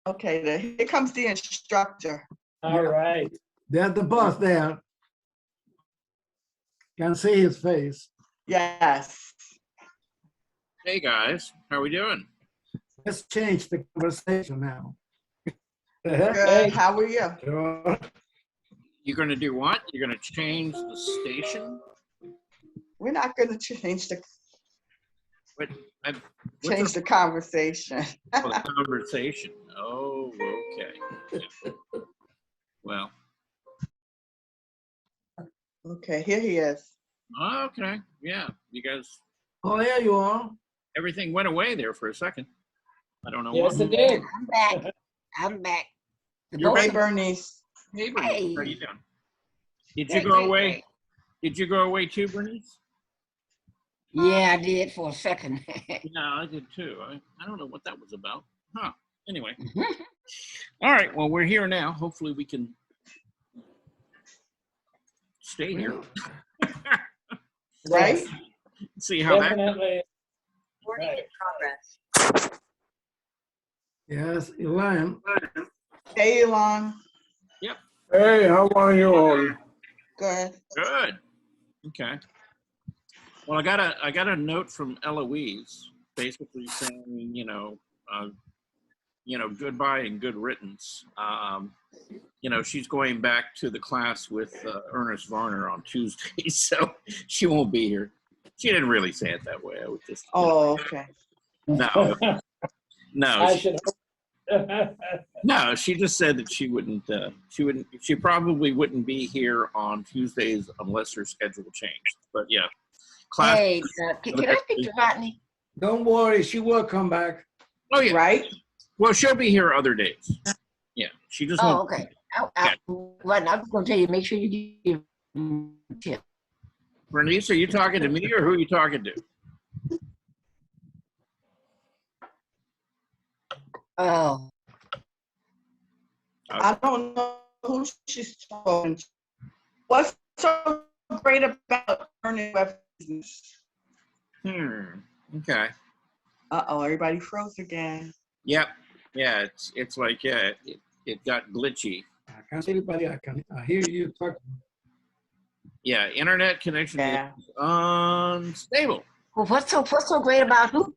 Okay, here comes the instructor. All right. There's the boss there. Can see his face. Yes. Hey guys, how are we doing? Let's change the conversation now. Good. How are you? Sure. You're gonna do what? You're gonna change the station? We're not going to change the What? change the conversation. The conversation. Oh, okay. Yeah. Well, Okay, here he is. okay. Yeah, you guys, Oh, yeah, you are. everything went away there for a second. I don't know Yes, what. it did. I'm back. I'm back. You're Hey, back. Bernice. Hey, Bernice, Hey. how you doing? Did you Great, go great, away? great. Did you go away too, Bernice? Yeah, I did for a second. Yeah, I did too. I don't know what that was about. Huh. Anyway. All right. Well, we're here now. Hopefully we can stay here. Right? See how that. Definitely. Recording in Right. progress. Yes, Elaine. Hey, Elon. Hey, how are you all? Good. Good. Okay. Well, I got a note from Eloise, basically saying, goodbye and good riddance. She's going back to the class with Ernest Varner on Tuesday, so she won't be here. She didn't really say it that way. I would just. Oh, okay. No, no, I should hope. no. She just said that she wouldn't. She probably wouldn't be here on Tuesdays unless her schedule changed. But yeah, class. Hey, can I speak to Rodney? Don't worry, she will come back. Oh yeah. Right? Well, she'll be here other days. Yeah, she just. Oh, won't. okay. Rodney, I was going to tell you, make sure you give him a tip. Bernice, are you talking to me or who are you talking to? Oh, I don't know who she's talking to. What's so great about learning web business? Okay. Uh-oh, everybody froze again. Yep. Yeah. It's like it got glitchy. I can't see anybody. I hear you talking. Yeah. Internet connection Yeah. is unstable. well, what's so great about who?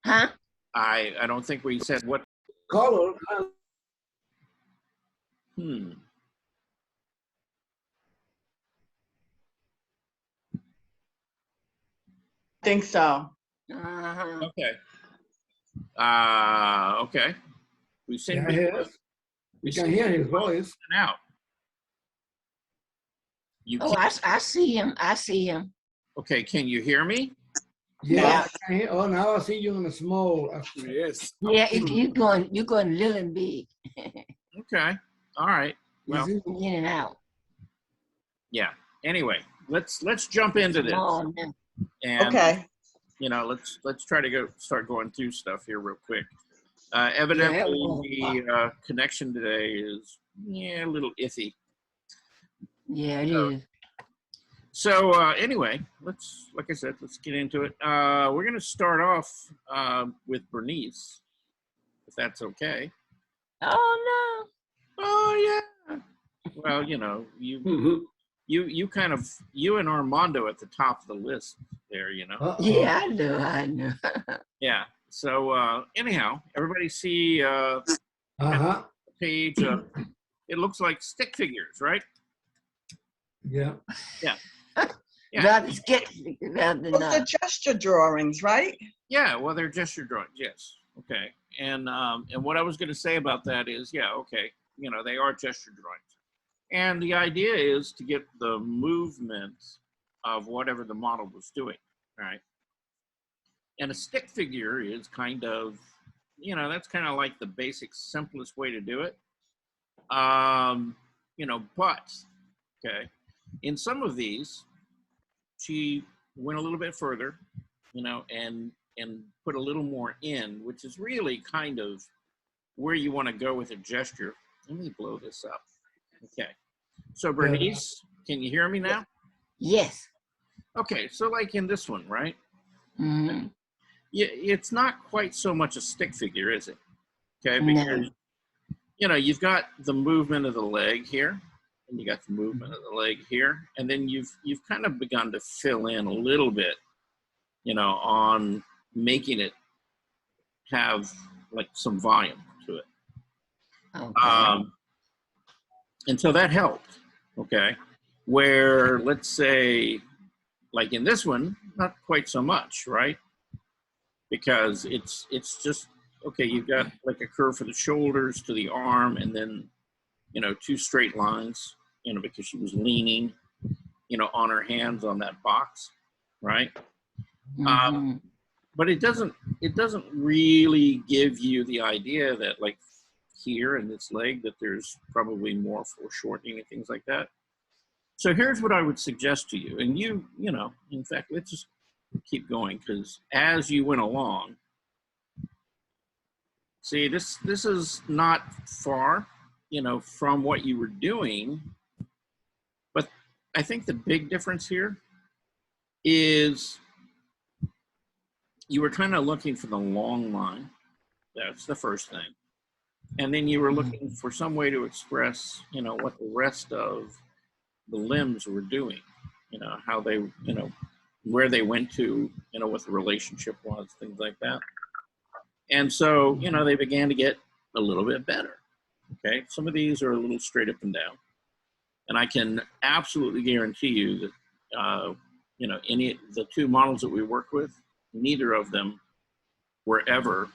Huh? I don't think we said what. Color. I think so. Uh-huh. Okay. Okay. We seem Yeah, to he be is. You can hear his voice. out. You Oh, can't, I see him. I see him. okay. Can you hear me? Yeah. I can hear. Oh, now I see you in a small. Yes. Yeah, you're going little and big. Okay. All right. Well, Is In and out. yeah. Anyway, let's jump into this. Small now. And Okay. let's try to start going through stuff here real quick. Evidently, the connection today is a little iffy. Yeah, it is. So anyway, like I said, let's get into it. We're gonna start off with Bernice, if that's okay. Oh Oh yeah. Well, you kind of you and Armando at the top of the list there, no. Yeah, I know. Yeah. So anyhow, everybody see Uh-huh. page. It looks like stick figures, right? Yeah. Yeah. Rather sketchy, rather than Those not. are gesture drawings, right? Yeah. Well, they're gesture drawings. Yes. Okay. And what I was going to say about that is, yeah, okay. They are gesture drawings. And the idea is to get the movement of whatever the model was doing, right? And a stick figure is kind of, that's kind of like the basic, simplest way to do it. But, okay, in some of these, she went a little bit further, and put a little more in, which is really kind of where you want to go with a gesture. Let me blow this up. Okay. So Bernice, can you hear me now? Yes. Okay. So like in this one, right? Mm-hmm. yeah, it's not quite so much a stick figure, is it? Okay, No. because you know you've got the movement of the leg here, and you got the movement of the leg here, and then you've kind of begun to fill in a little bit, you know, on making it have like some volume to it. Okay. And so that helped. Okay, where let's say, like in this one, not quite so much, right? Because it's just okay. You've got like a curve for the shoulders to the arm, and then you know 2 straight lines. You know, because she was leaning, you know, on her hands on that box, right? Mhm. But it doesn't really give you the idea that like here in this leg that there's probably more foreshortening and things like that. So here's what I would suggest to you, and you know, in fact, let's just keep going because as you went along, see this is not far, you know, from what you were doing, but I think the big difference here is you were kind of looking for the long line. That's the first thing. And then you were looking for some way to express, you know, what the rest of the limbs were doing, you know, how they, you know, where they went to, you know, what the relationship was, things like that. And so, you know, they began to get a little bit better. Okay. Some of these are a little straight up and down. And I can absolutely guarantee you that, you know, any the 2 models that we work with, neither of them were ever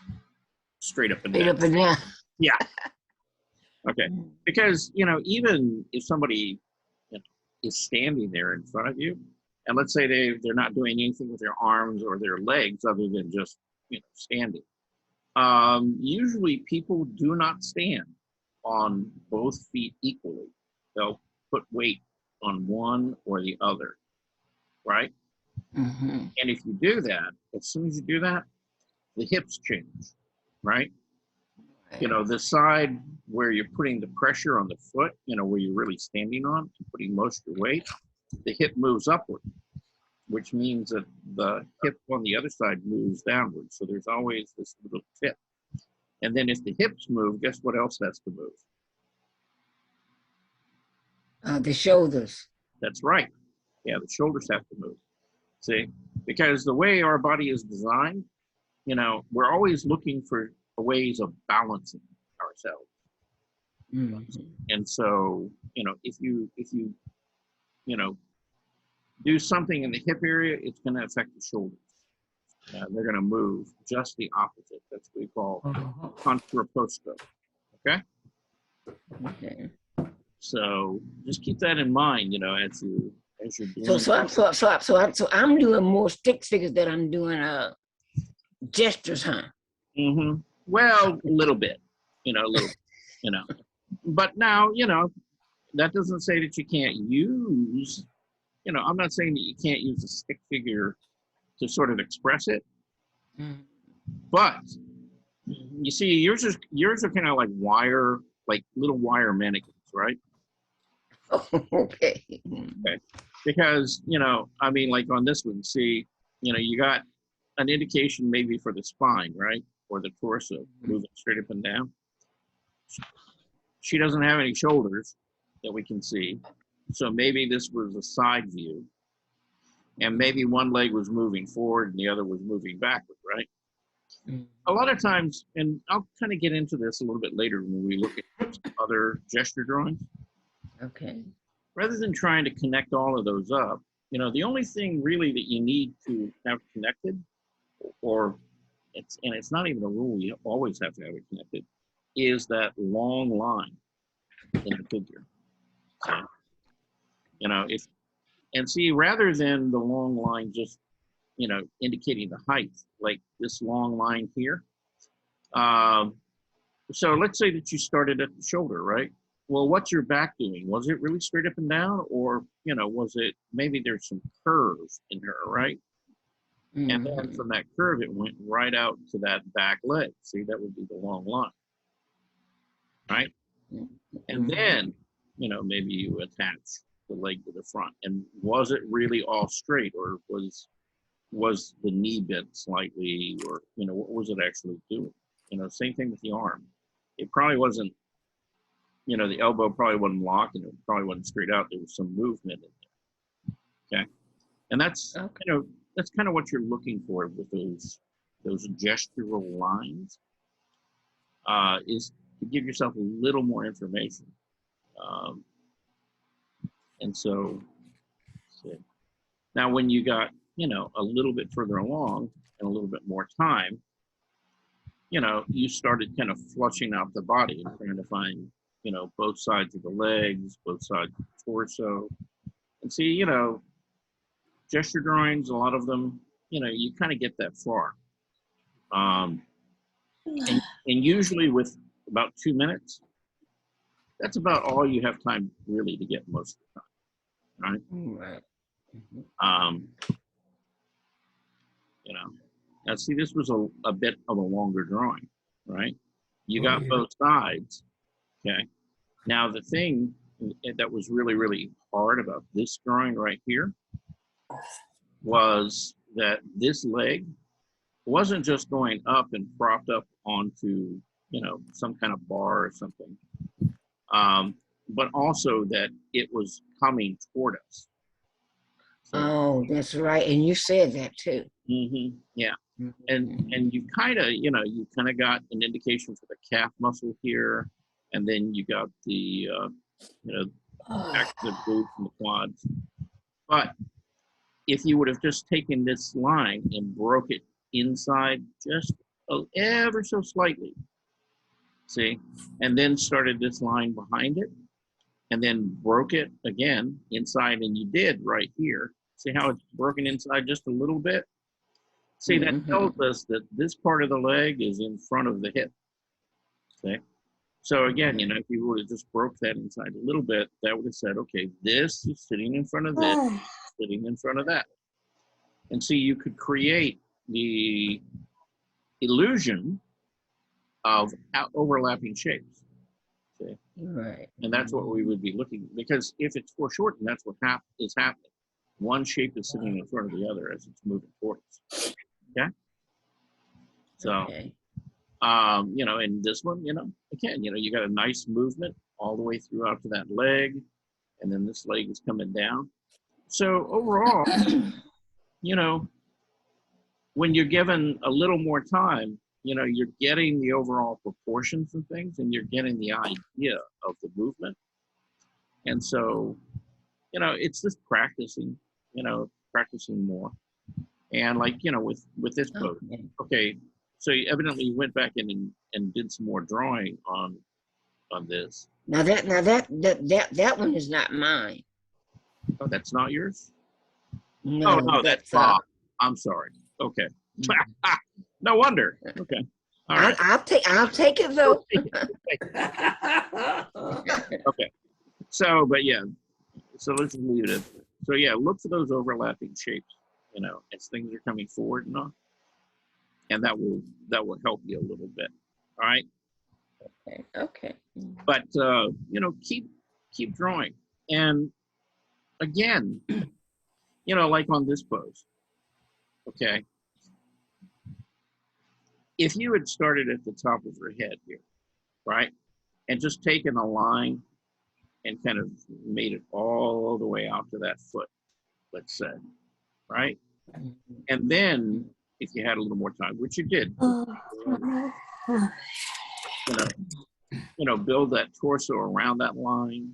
straight up and Straight down. up and down. Yeah. Okay. Because, you know, even if somebody, you know, is standing there in front of you, and let's say they're not doing anything with their arms or their legs other than just, you know, standing. Usually people do not stand on both feet equally. They'll put weight on one or the other, right? Mhm. And if you do that, as soon as you do that, the hips change, right? You know, the side where you're putting the pressure on the foot, you know, where you're really standing on and putting most of your weight, the hip moves upward, which means that the hip on the other side moves downward. So there's always this little tip. And then if the hips move, guess what else has to move? The shoulders. That's right. Yeah, the shoulders have to move. See, because the way our body is designed, you know, we're always looking for ways of balancing ourselves. Mhm. And so, you know, if you, you know, do something in the hip area, it's going to affect the shoulders. They're going to move just the opposite. That's what we call contrapposto. Okay. Okay. So just keep that in mind, you know, as you're doing. So I'm doing more stick figures than I'm doing gestures, huh? Mm-hmm. Well, a little bit, you know, a little, you know. But now, you know, that doesn't say that you can't use, you know, I'm not saying that you can't use a stick figure to sort of express it, but you see, yours are kind of like wire, like little wire mannequins, right? Okay. Okay. Because, you know, I mean, like on this one, see, you know, you got an indication maybe for the spine, right? Or the torso moving straight up and down. She doesn't have any shoulders that we can see. So maybe this was a side view. And maybe one leg was moving forward and the other was moving backward, right? A lot of times, and I'll kind of get into this a little bit later when we look at other gesture drawings. Okay. Rather than trying to connect all of those up, you know, the only thing really that you need to have connected, or it's not even a rule, you always have to have it connected, is that long line in the figure. So, you know, see, rather than the long line just, you know, indicating the height, like this long line here. So let's say that you started at the shoulder, right? Well, what's your back doing? Was it really straight up and down, or, you know, was it maybe there's some curves in her, right? And then from that curve, it went right out to that back leg. See, that would be the long line, right? And then, you know, maybe you attach the leg to the front. And was it really all straight, or was, was the knee bent slightly, or what was it actually doing? Same thing with the arm. It probably wasn't, the elbow probably wasn't locked, and it probably wasn't straight out. There was some movement in there. Okay, and that's Okay. that's kind of what you're looking for with those gestural lines, is to give yourself a little more information. Um, and so, now when you got a little bit further along and a little bit more time, you started kind of flushing out the body and trying to find both sides of the legs, both sides of the torso, and see gesture drawings, a lot of them, you kind of get that far. And usually with about 2 minutes, that's about all you have time really to get most of the time, right? Right. Now see, this was a bit of a longer drawing, right? You got both sides, okay? Now the thing that was really, really hard about this drawing right here was that this leg wasn't just going up and propped up onto, some kind of bar or something, but also that it was coming toward us. So, Oh, that's right. And you said that too. yeah. And you kind of got an indication for the calf muscle here, and then you got the back of the glutes and the quads. But if you would have just taken this line and broke it inside just ever so slightly, see, and then started this line behind it, and then broke it again inside, and you did right here. See how it's broken inside just a little bit? See, that tells us that this part of the leg is in front of the hip. Okay. So again, if you would have just broke that inside a little bit, that would have said, okay, this is sitting in front of this, sitting in front of that. And so you could create the illusion of overlapping shapes. Okay. Right. And that's what we would be looking, because if it's foreshortened, that's what is happening. One shape is sitting in front of the other as it's moving towards us. Okay. So, Okay. in this one, again, you got a nice movement all the way throughout to that leg, and then this leg is coming down. So overall, when you're given a little more time, you're getting the overall proportions and things, and you're getting the idea of the movement. And so, it's just practicing more. And like, with this pose, okay, so you evidently went back in and did some more drawing on this. Now that one is not mine. Oh, that's not yours? No, Oh, no, that's Bob. I'm sorry. Okay. No wonder. Okay. All right. I'll take it though. Okay. So, but yeah, so let's just leave it at that. So yeah, look for those overlapping shapes, as things are coming forward and on. And that will help you a little bit. All right. Okay. But keep drawing. And again, like on this pose, okay, if you had started at the top of her head here, right, and just taken a line and kind of made it all the way out to that foot, let's say, right, and then if you had a little more time, which you did, build that torso around that line,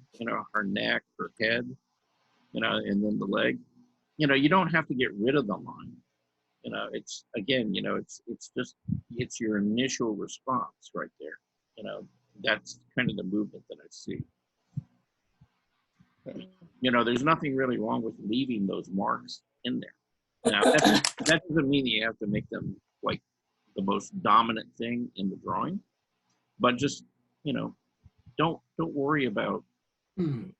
her neck, her head, and then the leg. You don't have to get rid of the line. It's again, it's your initial response right there. That's kind of the movement that I see. There's nothing really wrong with leaving those marks in there. Now, that doesn't mean that you have to make them like the most dominant thing in the drawing, but just, don't worry about, trying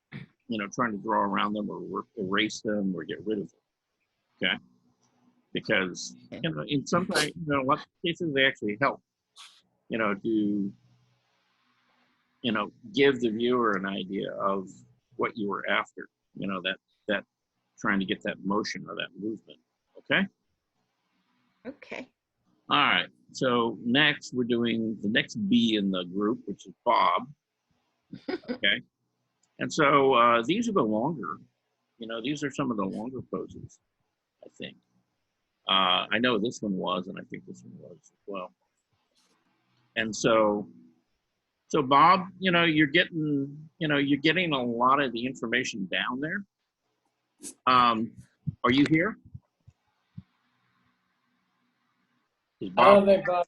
to draw around them or erase them or get rid of them. Okay. Because, in some a lot of cases they actually help, to, give the viewer an idea of what you were after, that trying to get that motion or that movement. Okay. Okay. All right. So next we're doing the next B in the group, which is Bob. Okay. And so these are the longer, these are some of the longer poses, I think. I know this one was, and I think this one was as well. And so Bob, you're getting a lot of the information down there. Are you here? Is I Bob? don't think Bob.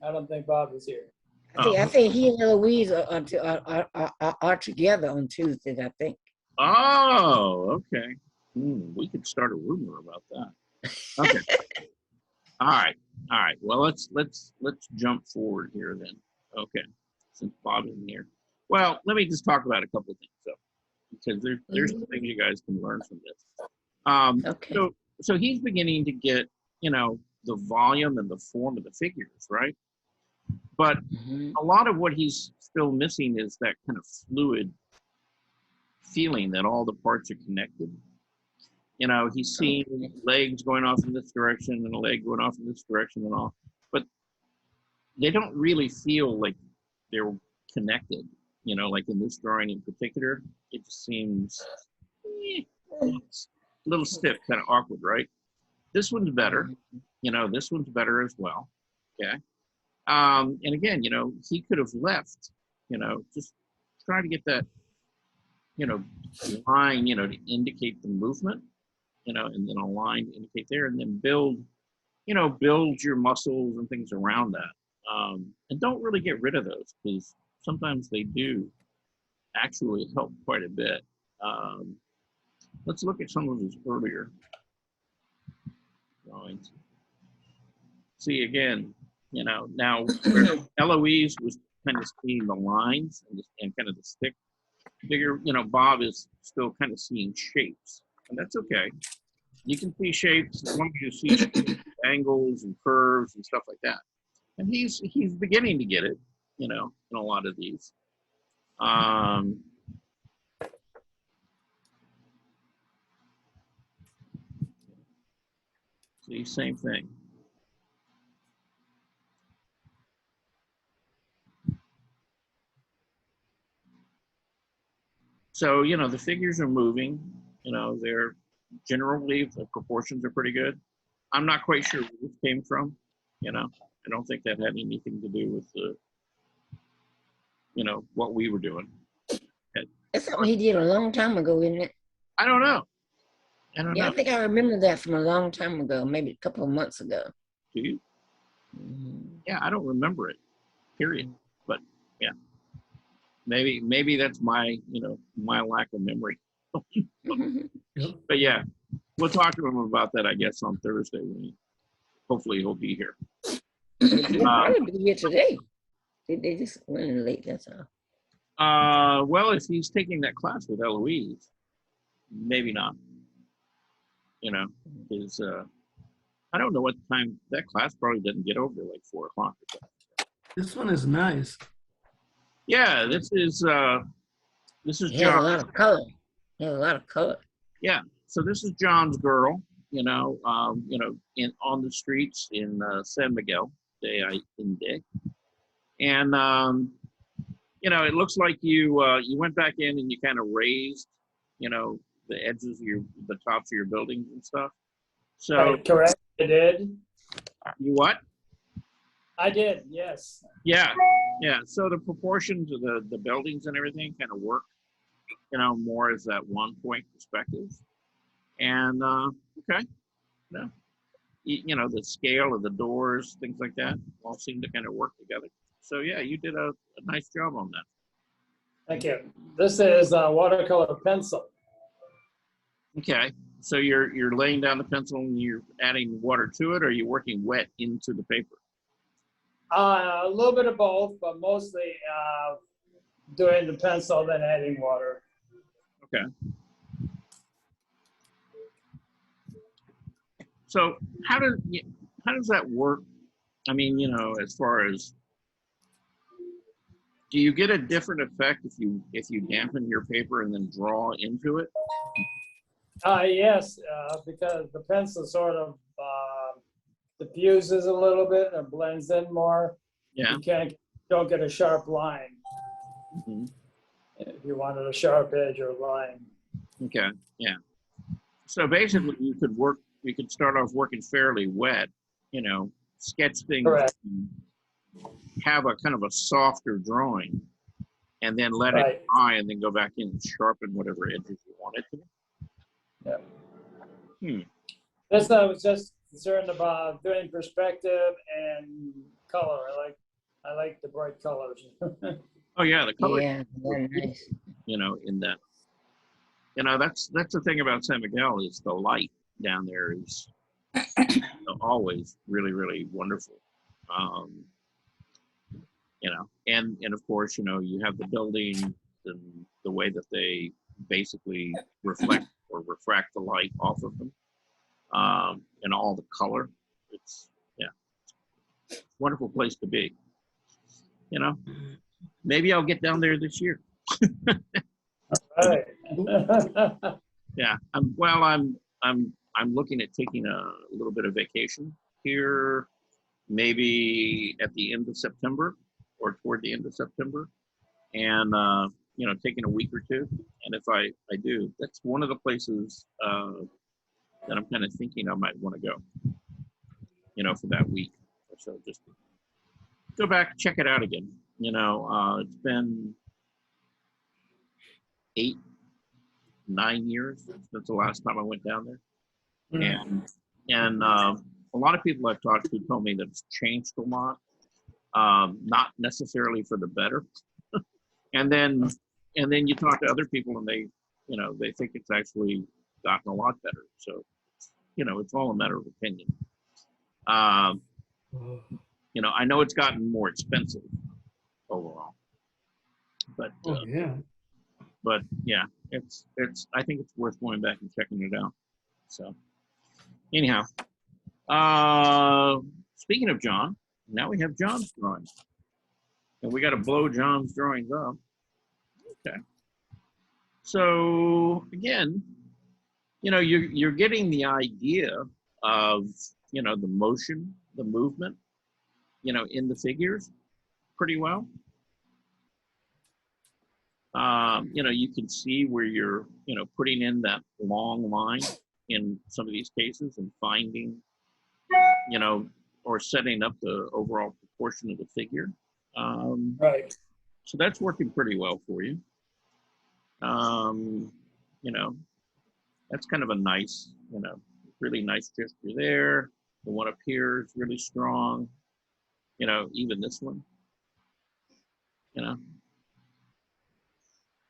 I don't think Bob is here. I think he and Eloise are together on Tuesdays, I think. Oh, okay. We could start a rumor about that. Okay. All right. Well, let's jump forward here then. Okay. Since Bob isn't here. Well, let me just talk about a couple of things though, because there's some things you guys can learn from this. Okay. So he's beginning to get, the volume and the form of the figures, right? But a lot of what he's still missing is that kind of fluid feeling that all the parts are connected. He's seeing legs going off in this direction and a leg going off in this direction and all, but they don't really feel like they're connected. Like in this drawing in particular, it just seems a little stiff, kind of awkward, right? This one's better. This one's better as well. Okay. And again, he could have left, just try to get that, line, to indicate the movement, and then a line to indicate there, and then build your muscles and things around that. And don't really get rid of those, because sometimes they do actually help quite a bit. Let's look at some of his earlier drawings. See again, now where Eloise was kind of seeing the lines and kind of the stick figure, Bob is still kind of seeing shapes, and that's okay. You can see shapes as long as you see shapes, angles and curves and stuff like that. And he's beginning to get it, in a lot of these. See, same thing. So, the figures are moving, they're generally, the proportions are pretty good. I'm not quite sure where this came from, I don't think that had anything to do with the, what we were doing. That's something he did a long time ago, isn't it? I don't know. Yeah, I think I remember that from a long time ago, maybe a couple of months ago. Do you? Yeah, I don't remember it, period. But yeah, maybe that's my, my lack of memory. But yeah, we'll talk to him about that, I guess, on Thursday when hopefully he'll be here. He'll probably be here today. They just went in late, that's all. Well, if he's taking that class with Eloise, maybe not. Because I don't know what time that class probably doesn't get over like 4 o'clock. This one is nice. Yeah, this is He has a John. lot of color. He has a lot of color. Yeah, so this is John's girl. In on the streets in San Miguel de Allende, and it looks like you went back in and you kind of raised, the edges of the tops of your buildings and stuff. So Right, correct. I did. you what? I did. Yes. Yeah. So the proportions of the buildings and everything kind of work, more as that one point perspective. And okay, the scale of the doors, things like that, all seem to kind of work together. So yeah, you did a nice job on that. Thank you. This is a watercolor pencil. Okay, so you're laying down the pencil and you're adding water to it, or are you working wet into the paper? A little bit of both, but mostly doing the pencil, then adding water. Okay. So how does that work? I mean, as far as, do you get a different effect if you dampen your paper and then draw into it? Yes, because the pencil sort of, the diffuses a little bit and blends in more. Yeah. Don't get a sharp line. Mhm. If you wanted a sharp edge or line. Okay. Yeah. So basically, you could start off working fairly wet, sketch things, Correct. and have a kind of a softer drawing, and then let Right. it dry, and then go back in and sharpen whatever edges you want it to. Yeah. That's I was just concerned about doing perspective and color. I like the bright colors. Oh yeah, the color. Yeah, very nice. In that. That's the thing about San Miguel is the light down there is always really, really wonderful. And of course, you have the buildings and the way that they basically reflect or refract the light off of them, and all the color. It's a wonderful place to be. Maybe I'll get down there this year. Right. Yeah, I'm looking at taking a little bit of vacation here, maybe at the end of September or toward the end of September, and taking a week or two. And if I do, that's one of the places that I'm kind of thinking I might want to go, for that week or so, just go back, check it out again. It's been 8, 9 years since the last time I went down there. And a lot of people I've talked to told me that it's changed a lot, not necessarily for the better. and then you talk to other people and they think it's actually gotten a lot better. So, it's all a matter of opinion. I know it's gotten more expensive overall, but Yeah. but yeah, it's I think it's worth going back and checking it out. So anyhow, speaking of John, now we have John's drawings, and we got to blow John's drawings up. Okay. So again, you're getting the idea of the motion, the movement, in the figures pretty well. You can see where you're, putting in that long line in some of these cases and finding, or setting up the overall proportion of the figure. Right. So that's working pretty well for you. That's kind of a nice, really nice gesture there. The one up here is really strong. Even this one,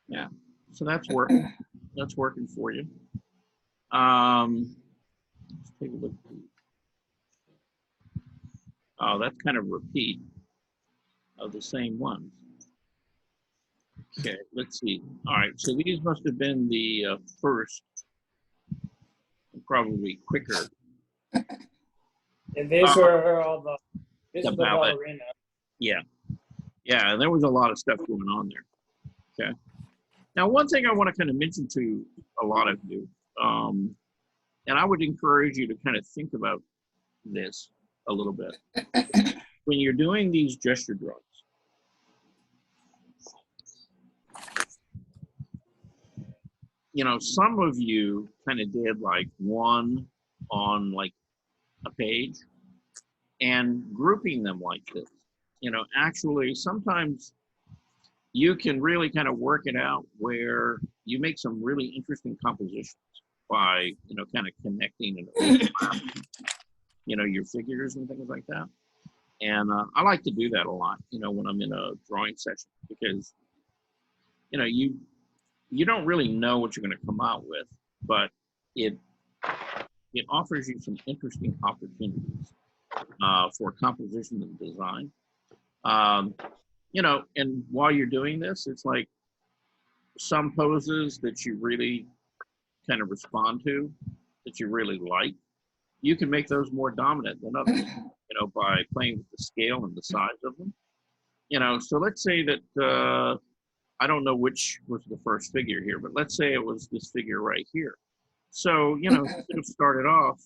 yeah. So that's working. That's working for you. Let's take a look. Oh, that's kind of a repeat of the same ones. Okay, let's see. All right, so these must have been the first, probably quicker. And these were all this is the ballet. ballerina. Yeah, and there was a lot of stuff going on there. Okay. Now, one thing I want to kind of mention to a lot of you, and I would encourage you to kind of think about this a little bit. When you're doing these gesture drawings, some of you kind of did like one on like a page and grouping them like this. Actually, sometimes you can really kind of work it out where you make some really interesting compositions by, kind of connecting and overlapping, your figures and things like that. And I like to do that a lot, when I'm in a drawing session, because, you don't really know what you're going to come out with, but it offers you some interesting opportunities for composition and design. And while you're doing this, it's like some poses that you really kind of respond to, that you really like, you can make those more dominant than others, by playing with the scale and the size of them. So let's say that, I don't know which was the first figure here, but let's say it was this figure right here. So, you could have started off,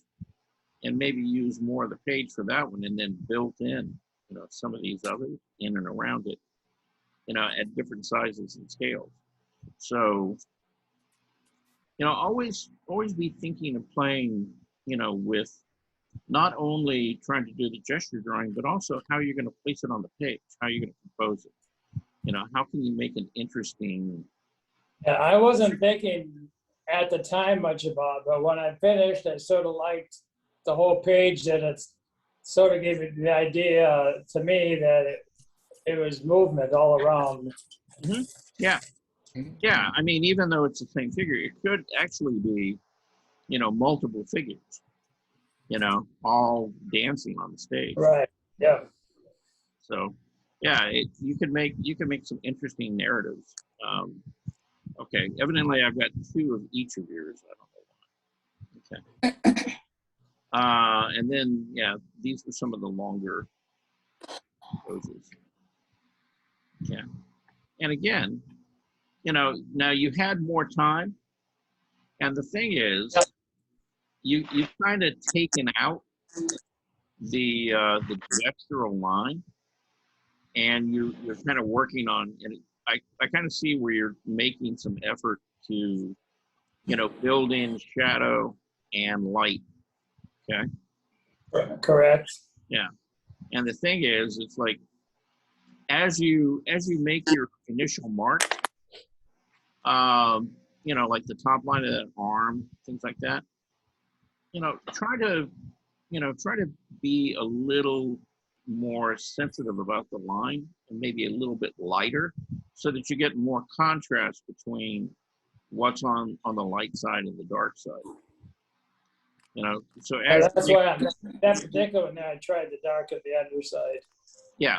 and maybe use more of the page for that one, and then built in, some of these others in and around it, at different sizes and scales. So, always be thinking of playing, with not only trying to do the gesture drawing, but also how you're going to place it on the page, how you're going to compose it. How can you make an interesting. Yeah, I wasn't thinking at the time much about it, but when I finished, I sort of liked the whole page, that it's sort of gave it the idea to me that it was movement all around. Mm-hmm. Yeah. Yeah. I mean, even though it's the same figure, it could actually be, multiple figures, all dancing on the stage. Right. Yeah. So, yeah, you can make some interesting narratives. Okay, evidently I've got 2 of each of yours. I don't know why. Okay. And then, yeah, these are some of the longer poses. Yeah. And again, now you had more time. And the thing is, you've kind of taken out the gestural line, and you're kind of working on, and I kind of see where you're making some effort to, build in shadow and light. Okay. Correct. Yeah. And the thing is, it's like, as you make your initial mark, like the top line of that arm, things like that, try to be a little more sensitive about the line, and maybe a little bit lighter, so that you get more contrast between what's on the light side and the dark side. So that's why that particular one, I tried the dark at the underside. Yeah.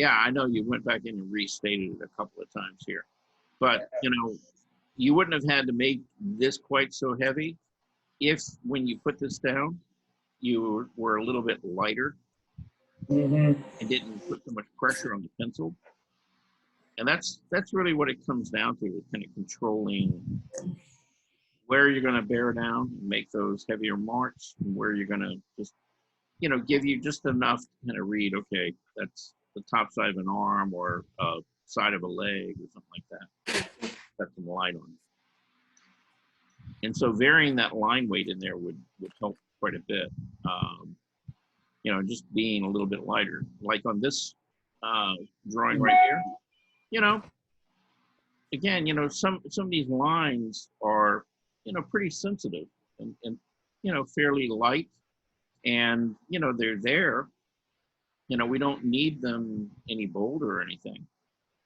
I know you went back in and restated it a couple of times here, but you wouldn't have had to make this quite so heavy if, when you put this down, you were a little bit lighter. Mm-hmm. And didn't put so much pressure on the pencil. And that's really what it comes down to, is kind of controlling where you're going to bear down and make those heavier marks, and where you're going to just, give you just enough to kind of read, okay, that's the top side of an arm, or side of a leg, or something like that. Put some light on it. And so varying that line weight in there would help quite a bit. Just being a little bit lighter, like on this drawing right here. Again, some of these lines are, pretty sensitive, and fairly light, and they're there. We don't need them any bolder or anything.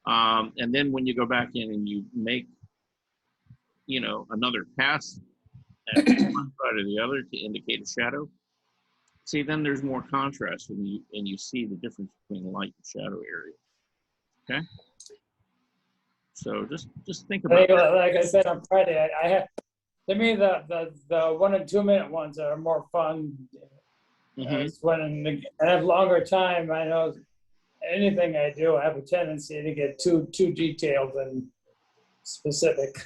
And then when you go back in and you make, another pass at one side or the other to indicate a shadow, see, then there's more contrast, and you see the difference between light and shadow area. Okay. So just think about it. Like I said on Friday, I have, to me, the 1 and 2 minute ones are more fun. Mm-hmm. When I have longer time, I know anything I do, I have a tendency to get too detailed and specific.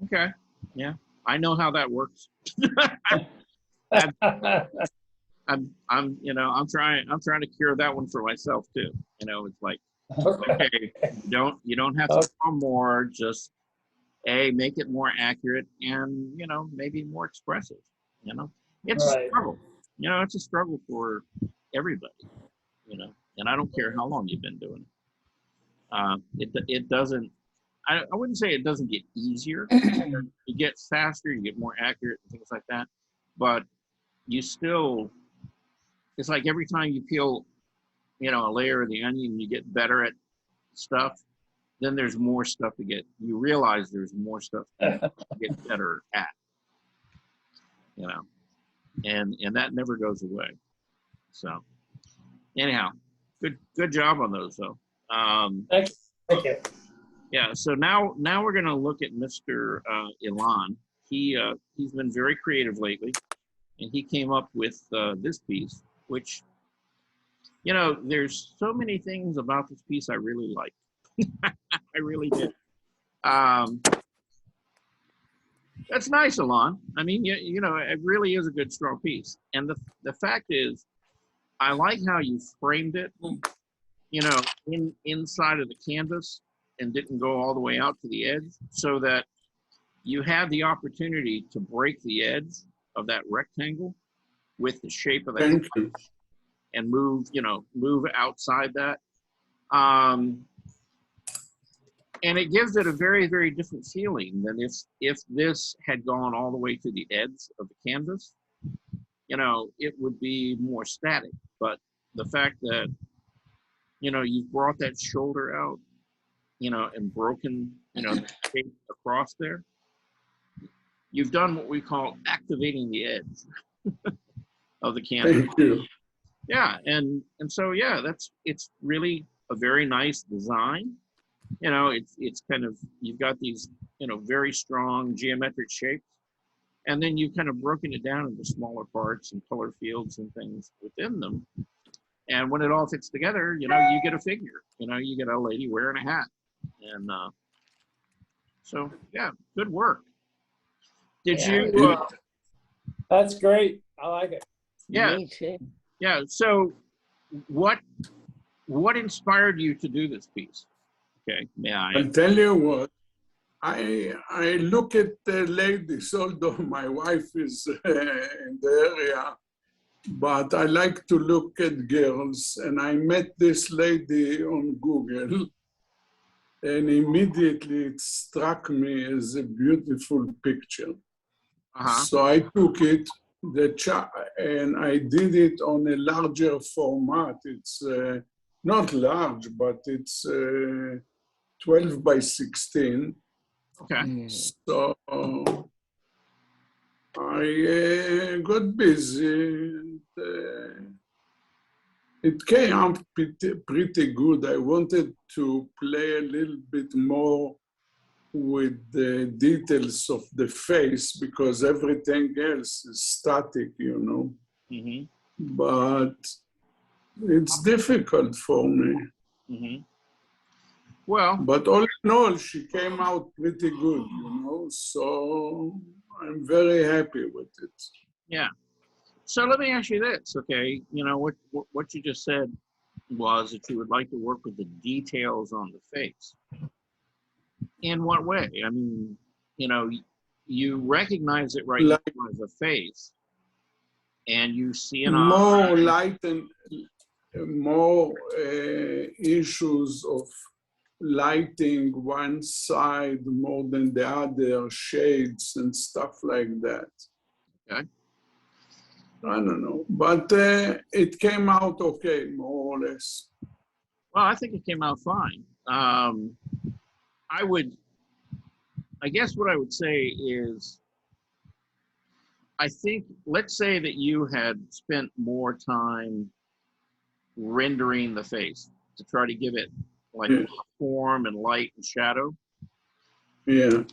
Okay. Yeah, I know how that works. I'm trying to cure that one for myself too. It's like, okay, you don't have to draw more, just make it more accurate, and maybe more expressive. It's a struggle. It's a struggle for everybody. And I don't care how long you've been doing it. It doesn't. I wouldn't say it doesn't get easier. You get faster, you get more accurate, and things like that. But you still, it's like every time you peel, a layer of the onion, you get better at stuff. Then there's more stuff to get. You realize there's more stuff to get better at. And that never goes away. So, anyhow, good job on those though. Thank you. Yeah. So now we're gonna look at Mr. Ilan. He's been very creative lately, and he came up with this piece, which, there's so many things about this piece I really like. I really did. That's nice, Alon. I mean, you know, it really is a good, strong piece. And the fact is, I like how you framed it, you know, inside of the canvas and didn't go all the way out to the edge, so that you had the opportunity to break the edge of that rectangle with the shape of the Thank you. and move, you know, move outside that. And it gives it a very, very different feeling than if this had gone all the way to the edge of the canvas. You know, it would be more static. But the fact that, you know, you brought that shoulder out, you know, and broken, you know, the shape across there, you've done what we call activating the edge of the canvas. Thank you. Yeah, and so yeah, it's really a very nice design. You know, it's kind of, you've got these, you know, very strong geometric shapes, and then you've kind of broken it down into smaller parts and color fields and things within them. And when it all fits together, you know, you get a figure. You know, you get a lady wearing a hat, and so yeah, good work. Did Yeah, you? That's great. I like it. Yeah, Me too. yeah. So, what inspired you to do this piece? Okay, may I? I'll tell you what. I look at the ladies, although my wife is in the area, but I like to look at girls. And I met this lady on Google, and immediately it struck me as a beautiful picture. Uh-huh. So I took it, and I did it on a larger format. It's not large, but it's 12 by 16. Okay. So I got busy, and it came out pretty good. I wanted to play a little bit more with the details of the face, because everything else is static, you know. Mm-hmm. But it's difficult for me. Mm-hmm. Well, But all in all, she came out pretty good, you know, so I'm very happy with it. yeah. So let me ask you this, okay? You know, what you just said was that you would like to work with the details on the face. In what way? I mean, you know, you recognize it right Like now as a face, and you see an more eye. light and more issues of lighting one side more than the other, shades and stuff like that. Okay. I don't know, but it came out okay, more or less. Well, I think it came out fine. I guess what I would say is, I think, let's say that you had spent more time rendering the face to try to give it like Yeah. form and light and shadow. Yeah.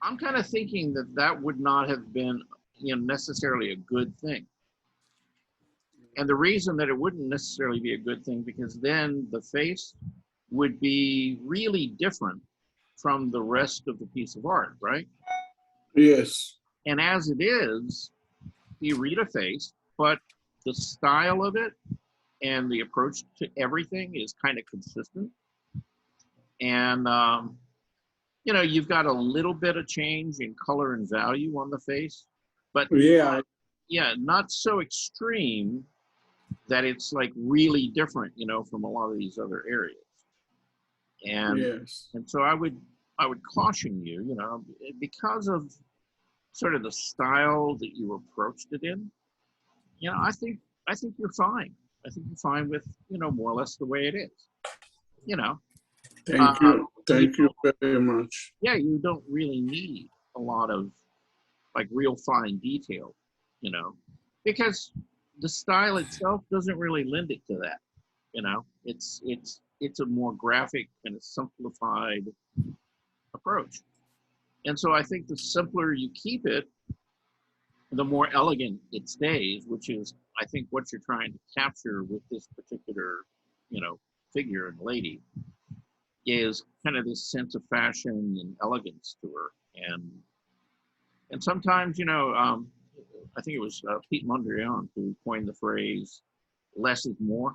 I'm kind of thinking that that would not have been, you know, necessarily a good thing. And the reason that it wouldn't necessarily be a good thing, because then the face would be really different from the rest of the piece of art, right? Yes. And as it is, you read a face, but the style of it and the approach to everything is kind of consistent. And, you know, you've got a little bit of change in color and value on the face, but Yeah. yeah, not so extreme that it's like really different, you know, from a lot of these other areas. And Yes. and so I would caution you, you know, because of sort of the style that you approached it in, you know, I think you're fine. I think you're fine with, you know, more or less the way it is. You know, Thank you. Thank you very much. yeah, you don't really need a lot of like real fine detail, you know, because the style itself doesn't really lend it to that. You know, it's a more graphic and a simplified approach. And so I think the simpler you keep it, the more elegant it stays, which is, I think, what you're trying to capture with this particular, you know, figure and lady. is kind of this sense of fashion and elegance to her. And sometimes, you know, I think it was Pete Mondrian who coined the phrase, less is more.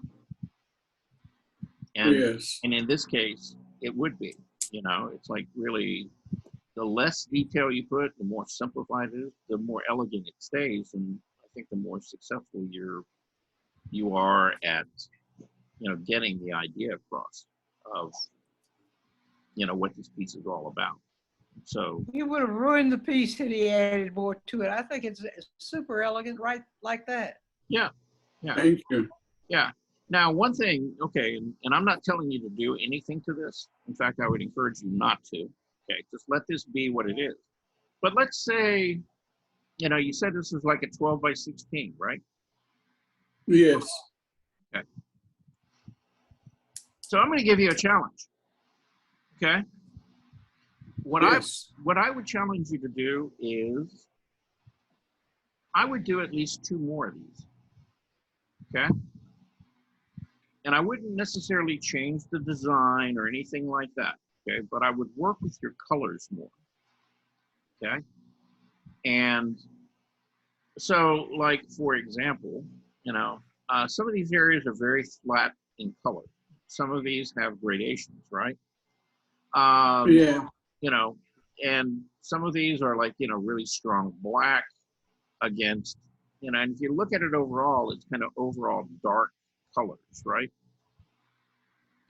And, Yes. and in this case, it would be, you know, it's like really the less detail you put, the more simplified it is, the more elegant it stays. And I think the more successful you are at, you know, getting the idea across of, you know, what this piece is all about. So He would have ruined the piece had he added more to it. I think it's super elegant, right like that. yeah, Thank you. yeah. Now, one thing, okay, and I'm not telling you to do anything to this. In fact, I would encourage you not to. Okay, just let this be what it is. But let's say, you know, you said this is like a 12 by 16, right? Yes. Okay. So I'm going to give you a challenge. Okay. Yes. What I would challenge you to do is, I would do at least 2 more of these. Okay. And I wouldn't necessarily change the design or anything like that. Okay. But I would work with your colors more. Okay. And so, like, for example, you know, some of these areas are very flat in color. Some of these have gradations, right? Yeah. You know, and some of these are like, you know, really strong black against, you know, and if you look at it overall, it's kind of overall dark colors, right?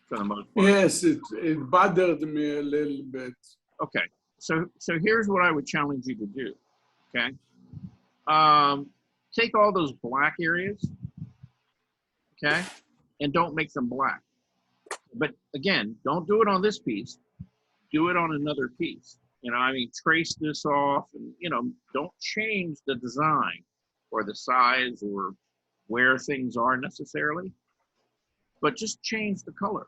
For the most part. Yes, it bothered me a little bit. Okay, so here's what I would challenge you to do. Okay, take all those black areas, okay, and don't make them black. But again, don't do it on this piece. Do it on another piece. You know, I mean, trace this off, and you know, don't change the design or the size or where things are necessarily, but just change the color.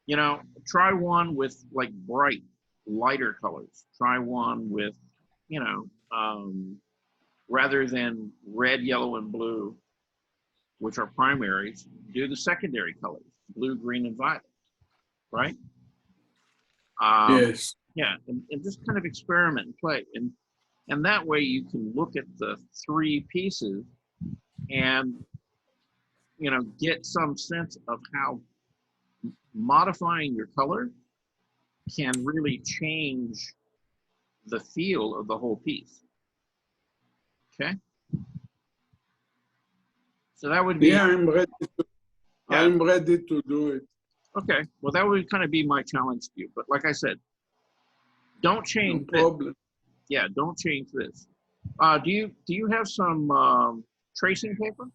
You know, try one with like bright, lighter colors. Try one with, you know, rather than red, yellow, and blue, which are primaries, do the secondary colors, blue, green, and violet, right? Yes. Yeah, and just kind of experiment and play. And that way you can look at the 3 pieces and, you know, get some sense of how modifying your color can really change the feel of the whole piece. Okay? So that would be... Yeah, I'm ready to do it. Okay, well, that would kind of be my challenge to you. But like I said, don't change No problem. Yeah, don't change this. Do you have some tracing paper?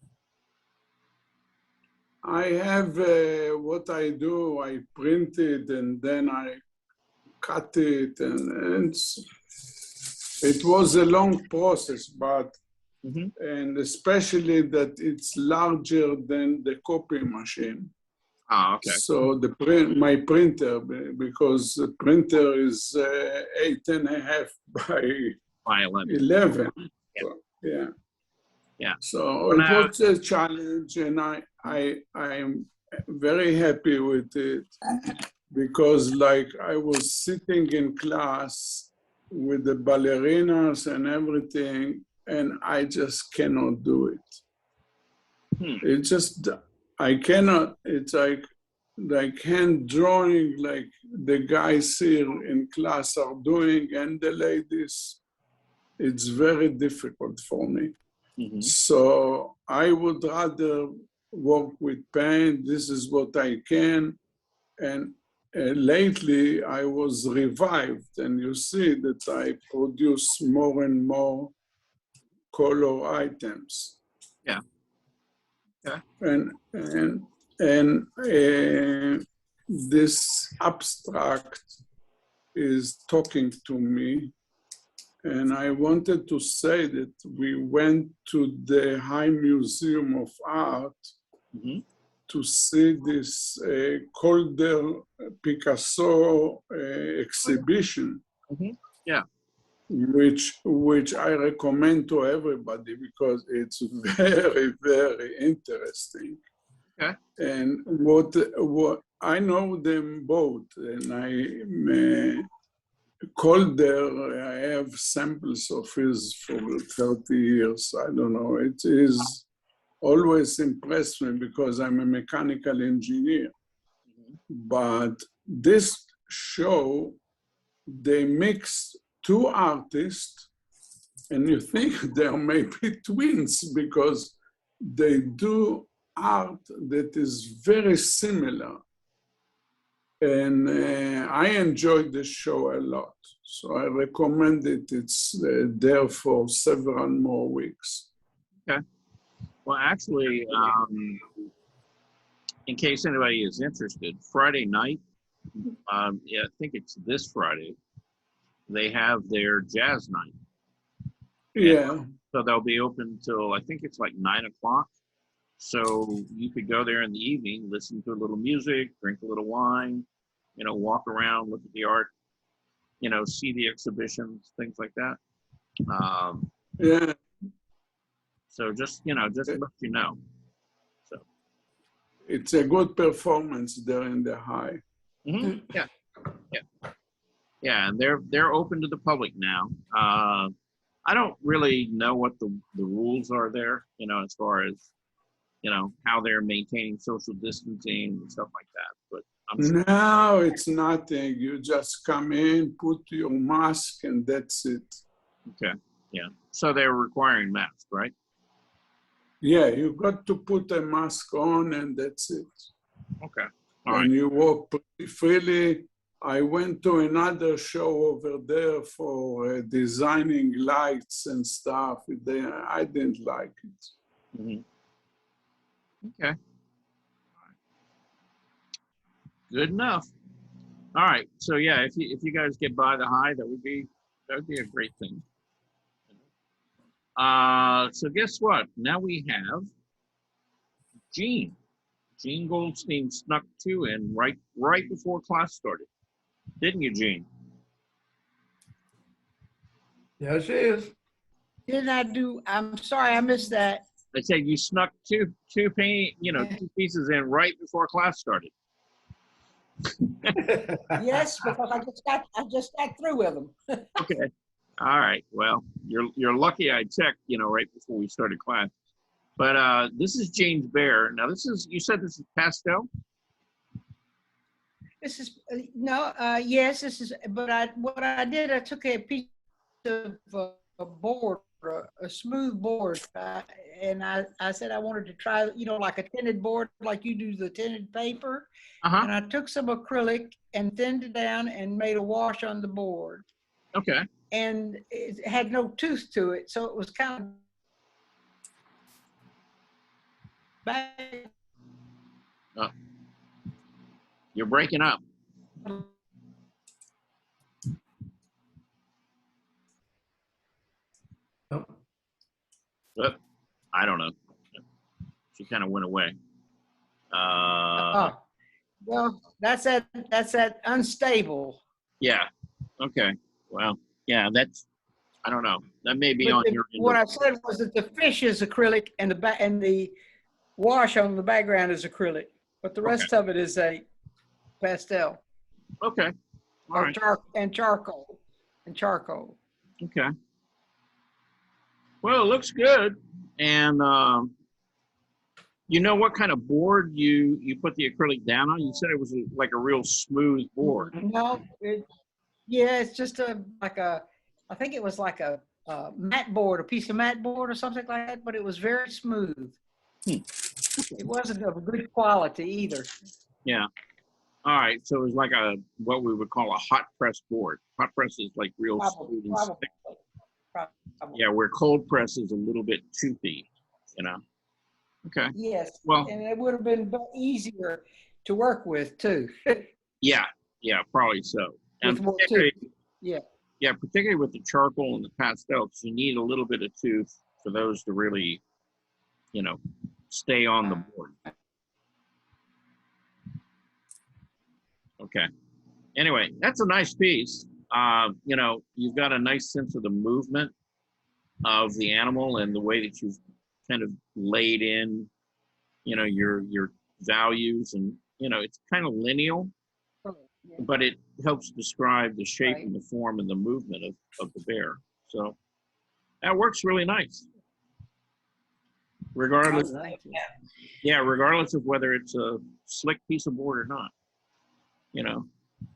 I have what I do. I print it and then I cut it, and it was a long process, but and especially that it's larger than the copy machine. Ah, okay. So my printer, because the printer is 8.5 by 11. Yeah. So, yeah. Yeah. So it was a challenge, and I am very happy with it, because like I was sitting in class with the ballerinas and everything, and I just cannot do it. It just, I cannot, it's like hand drawing like the guys here in class are doing and the ladies. It's very difficult for me. So I would rather work with paint. This is what I can. And lately I was revived, and you see that I produce more and more color items. Yeah. Yeah. And this abstract is talking to me. And I wanted to say that we went to the High Museum of Art to see this Calder Picasso exhibition, Yeah. which I recommend to everybody because it's very, very interesting. Okay. And what I know them both, and I called there. I have samples of his for 30 years. I don't know. It is always impressed me because I'm a mechanical engineer. But this show, they mixed two artists, and you think they're maybe twins because they do art that is very similar. And I enjoyed the show a lot. So I recommend it. It's there for several more weeks. Okay. Well, actually, in case anybody is interested, Friday night, yeah, I think it's this Friday, they have their jazz night. Yeah. So they'll be open till, I think it's like 9 o'clock. So you could go there in the evening, listen to a little music, drink a little wine, you know, walk around, look at the art, you know, see the exhibitions, things like that. Yeah. So just, you know, just to let you know. So. It's a good performance there in the high. Mm-hmm. Yeah. Yeah. Yeah, and they're open to the public now. I don't really know what the rules are there, you know, as far as, you know, how they're maintaining social distancing and stuff like that. But I'm sure. No, it's nothing. You just come in, put your mask, and that's it. Okay. Yeah. So they're requiring masks, right? Yeah, you got to put a mask on, and that's it. Okay. All right. And you walk pretty freely. I went to another show over there for designing lights and stuff. I didn't like it. Mm-hmm. Okay. Good enough. All right. So yeah, if you guys get by the high, that would be a great thing. So guess what? Now we have Gene. Gene Goldstein snuck 2 in right before class started. Didn't you, Gene? Yes, it is. Didn't I do, I'm sorry, I missed that. I said you snuck two pieces in right before class started. Yes, because I just got through with them. Okay. All right. Well, you're lucky I checked, you know, right before we started class. But this is Jane's bear. Now you said this is pastel? This is, yes, this is, but what I did, I took a piece of a board, a smooth board, and I said I wanted to try, you know, like a tinted board, like you do the tinted paper. Uh-huh. And I took some acrylic and thinned it down and made a wash on the board. Okay. And it had no tooth to it, so it was kind of back. You're breaking up. But I don't know. She kind of went away. Well, that's that unstable. Yeah. Okay. Well, yeah, I don't know. That may be on your end. What I said was that the fish is acrylic and the wash on the background is acrylic, but the rest of it is a pastel. Okay. All right. Charcoal. Okay. Well, it looks good. And you know what kind of board you put the acrylic down on? You said it was like a real smooth board. No, it's just I think it was like a mat board, a piece of mat board or something like that, but it was very smooth. It wasn't of good quality either. Yeah. All right. So it was like what we would call a hot press board. Hot press is like real smooth and thick. Probably. Yeah, where cold press is a little bit toothy, you know. Okay. Yes. Well, and it would have been easier to work with too. Yeah, probably so. And With more particularly, tooth. Yeah. Yeah, particularly with the charcoal and the pastel, because you need a little bit of tooth for those to really, you know, stay on the board. Okay. Anyway, that's a nice piece. You know, you've got a nice sense of the movement of the animal and the way that you've kind of laid in, you know, your values and, you know, it's kind of lineal, Yeah. but it helps describe the shape Right. and the form and the movement of the bear. So that works really nice. Regardless, I like it. yeah, regardless of whether it's a slick piece of board or not, you know.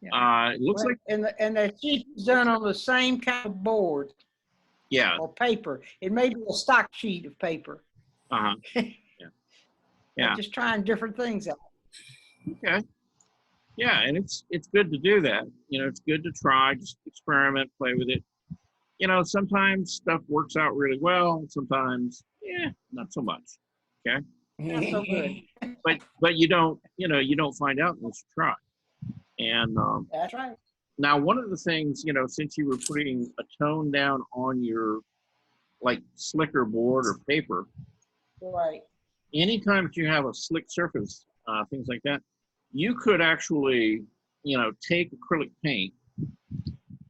It looks Well, like, and the sheet is done on the same kind of board yeah, or paper. It may be a stock sheet of paper. uh-huh, yeah, Just trying different things out. okay. Yeah, and it's good to do that. You know, it's good to try, just experiment, play with it. You know, sometimes stuff works out really well, sometimes, yeah, not so much. Okay. Not so good. But you don't, you know, you don't find out unless you try. And That's right. now one of the things, you know, since you were putting a tone down on your like slicker board or paper, Right. anytime that you have a slick surface, things like that, you could actually, you know, take acrylic paint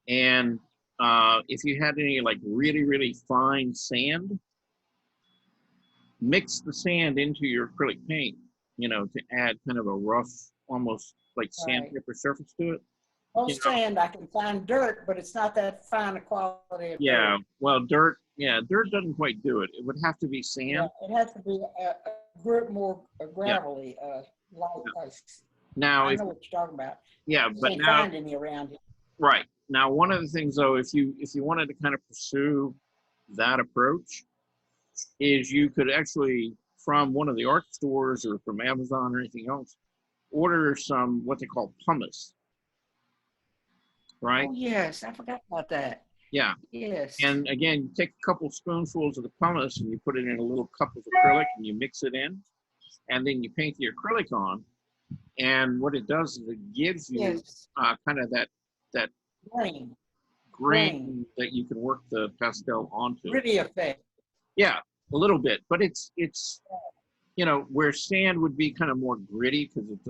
and if you had any like really, really fine sand, mix the sand into your acrylic paint, you know, to add kind of a rough, almost like sandpaper surface to it. Most sand, I can find dirt, but it's not that fine a quality of Yeah, dirt. well, dirt, yeah, dirt doesn't quite do it. It would have to be sand. Yeah, it has to be a grip more gravelly, light ice. Now, I if, know what you're talking about. yeah, You but can't now, find any around here. right. Now, one of the things though, if you wanted to kind of pursue that approach, is you could actually, from one of the art stores or from Amazon or anything else, order some what they call pumice, right? Oh, yes, I forgot about that. Yeah. Yes. And again, you take a couple spoonfuls of the pumice and you put it in a little cup of acrylic and you mix it in, and then you paint the acrylic on. And what it does is it gives you Yes. kind of that grain that you can work the pastel onto. Gritty effect. Yeah, a little bit, but it's you know, where sand would be kind of more gritty because it's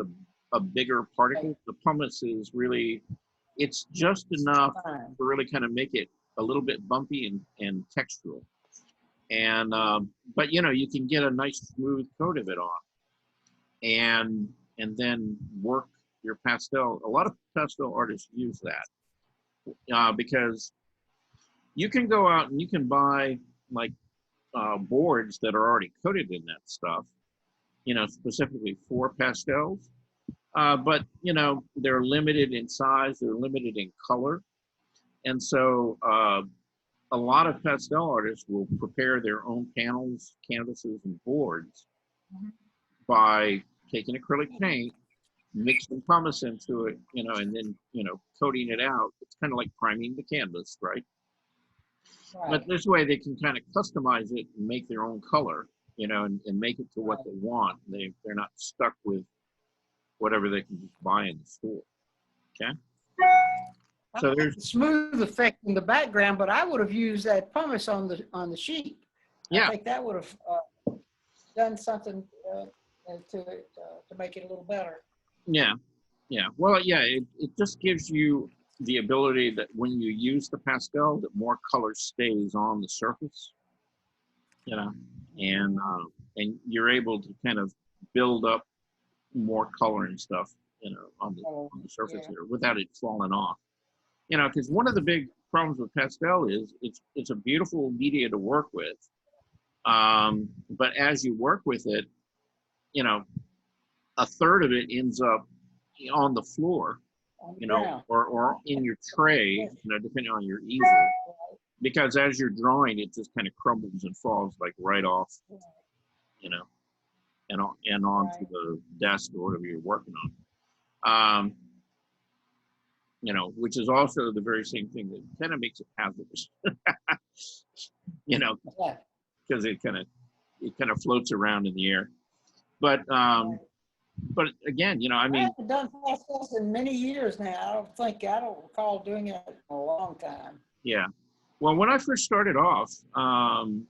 a bigger particle. The pumice is really, it's just enough Fine. to really kind of make it a little bit bumpy and textural. And but you know, you can get a nice smooth coat of it on, and then work your pastel. A lot of pastel artists use that because you can go out and you can buy like boards that are already coated in that stuff, you know, specifically for pastels. But you know, they're limited in size, they're limited in color, and so a lot of pastel artists will prepare their own panels, canvases, and boards by taking acrylic paint, mixing pumice into it, you know, and then, you know, coating it out. It's kind of like priming the canvas, right? But this way they can kind of customize it and make their own color, you know, and make it to what they want. They're not stuck with whatever they can just buy in the store. Okay. So there's smooth effect in the background, but I would have used that pumice on the sheet. Yeah. I think that would have done something to it to make it a little better. Yeah. Yeah. Well, yeah, it just gives you the ability that when you use the pastel, that more color stays on the surface, you know, and you're able to kind of build up more color and stuff, you know, on the surface here without it falling off. You know, because one of the big problems with pastel is it's a beautiful media to work with, but as you work with it, you know, a third of it ends up on the floor, you know, or in your tray, you know, depending on your easel, because as you're drawing, it just kind of crumbles and falls like right off, you know, and onto the desk or whatever you're working on. You know, which is also the very same thing that kind of makes it hazardous, you know, because it kind of floats around in the air. But again, you know, I mean, I haven't done pastels in many years now. I don't recall doing it in a long time. Yeah. Well, when I first started off,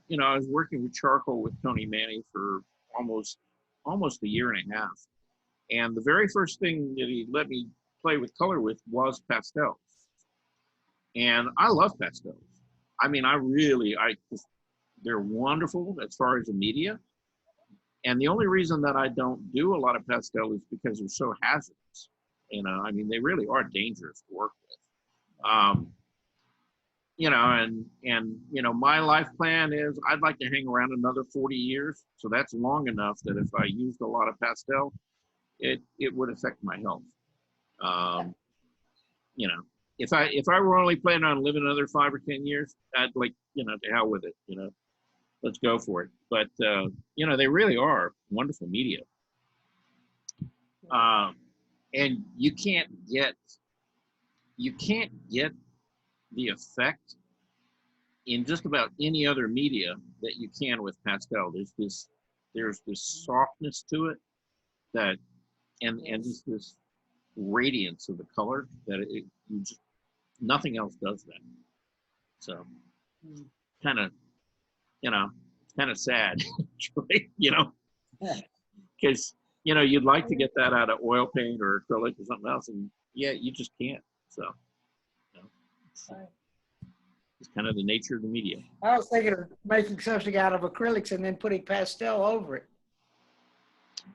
you know, I was working with charcoal with Tony Manny for almost a year and a half. And the very first thing that he let me play with color with was pastels. And I love pastels. I mean, they're wonderful as far as the media. And the only reason that I don't do a lot of pastel is because they're so hazardous. You know, I mean, they really are dangerous to work with. You know, and you know, my life plan is I'd like to hang around another 40 years. So that's long enough that if I used a lot of pastel, it would affect my health. You know, if I were only planning on living another 5 or 10 years, I'd like, you know, to hell with it, you know, let's go for it. But you know, they really are wonderful media. And you can't get the effect in just about any other media that you can with pastel. There's this softness to it that, and just this radiance of the color that nothing else does that. So kind of, you know, kind of sad, you know, because, you know, you'd like to get that out of oil paint or acrylic or something else, and yeah, you just can't. So, you know, it's kind of the nature of the media. I was thinking of making something out of acrylics and then putting pastel over it.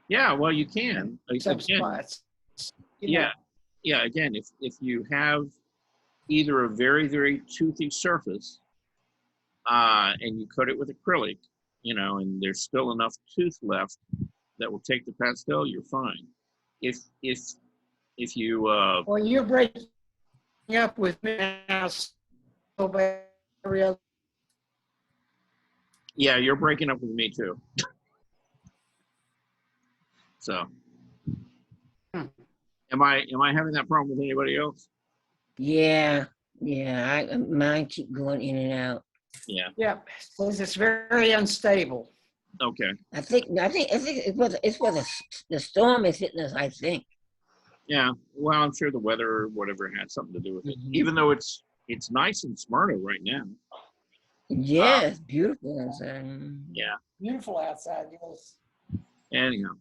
Yeah, well, you can. Some Again, spots. You know. yeah. Again, if you have either a very, very toothy surface and you coat it with acrylic, you know, and there's still enough tooth left that will take the pastel, you're fine. If you Well, you're breaking up with me now. So every other. yeah, you're breaking up with me too. So am I having that problem with anybody else? Yeah, mine keep going in and out. Yeah. Yeah, it's very unstable. Okay. I think it's where the storm is hitting us, I think. Yeah. Well, I'm sure the weather or whatever had something to do with it. Mhm. Even though it's nice in Smyrna right now. Yeah, it's beautiful outside. Yeah. Beautiful outside, yes. Anyhow.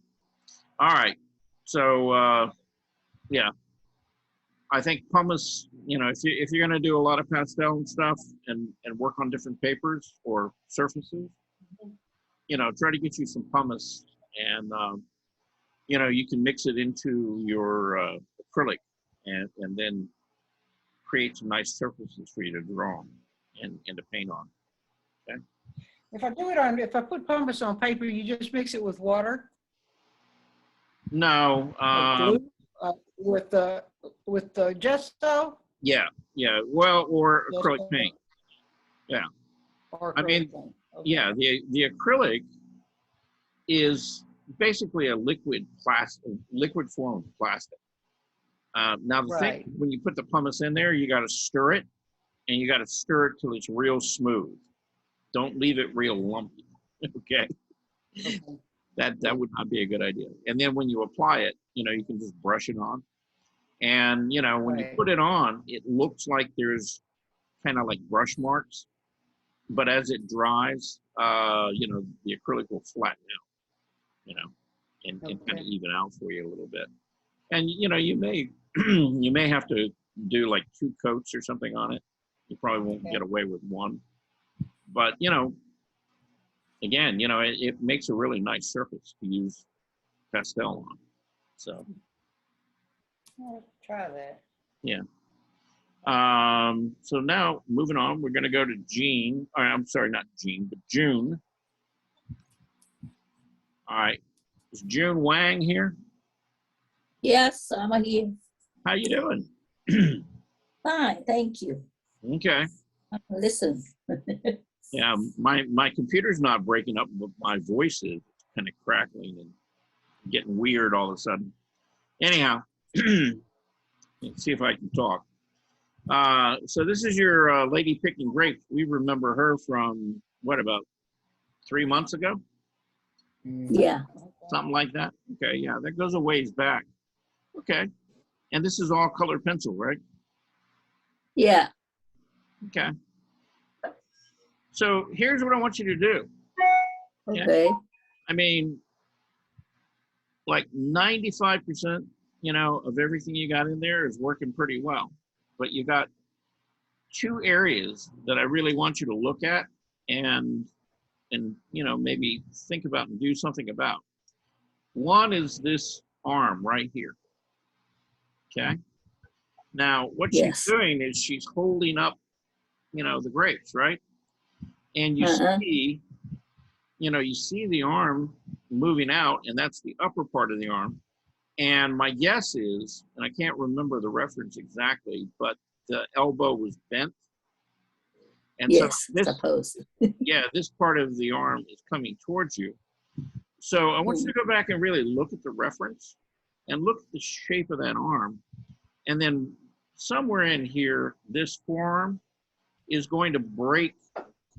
All right. So yeah. I think pumice, you know, if you're going to do a lot of pastel and stuff and work on different papers or surfaces, you know, try to get you some pumice, and you know, you can mix it into your acrylic and then create some nice surfaces for you to draw on and to paint on. Okay. If I put pumice on paper, you just mix it with water. No. Glue, with the gesso. Yeah. Well, or Gesso. acrylic paint. Yeah. Or I mean, acrylic paint. Okay. yeah. The acrylic is basically a liquid form of plastic. Now the thing, when you put the pumice in there, you got to stir it, and you got to stir it till it's real smooth. Don't leave it real lumpy. Okay. That would not be a good idea. And then when you apply it, you know, you can just brush it on. And, you know, when you put it on, it looks like there's kind of like brush marks. But as it dries, you know, the acrylic will flatten out, you know, and kind of even out for you a little bit. And, you know, you may you may have to do like 2 coats or something on it. You probably won't get away with 1. But, you know, again, you know, it makes a really nice surface to use pastel on. So I'll try that. yeah. So now moving on, we're going to go to Jean. Or, I'm sorry, not Jean, but June. All right. Is June Wang here? Yes, I'm here. How you doing? Fine, thank you. Okay. Listen. Yeah, my computer's not breaking up, but my voice is kind of crackling and getting weird all of a sudden. Anyhow, let's see if I can talk. So this is your lady picking grapes. We remember her from, what, about 3 months ago? Yeah. Something like that? Okay, yeah, that goes a ways back. Okay. And this is all colored pencil, right? Yeah. Okay. So here's what I want you to do. Okay. I mean, like 95%, you know, of everything you got in there is working pretty well. But you got 2 areas that I really want you to look at and and, you know, maybe think about and do something about. One is this arm right here, okay? Now, what she's Yes. doing is she's holding up, you know, the grapes, right? And you see, you know, you see the arm moving out, and that's the upper part of the arm. And my guess is, and I can't remember the reference exactly, but the elbow was bent. And Yes, so this, suppose. yeah, this part of the arm is coming towards you. So I want you to go back and really look at the reference and look at the shape of that arm. And then somewhere in here, this forearm is going to break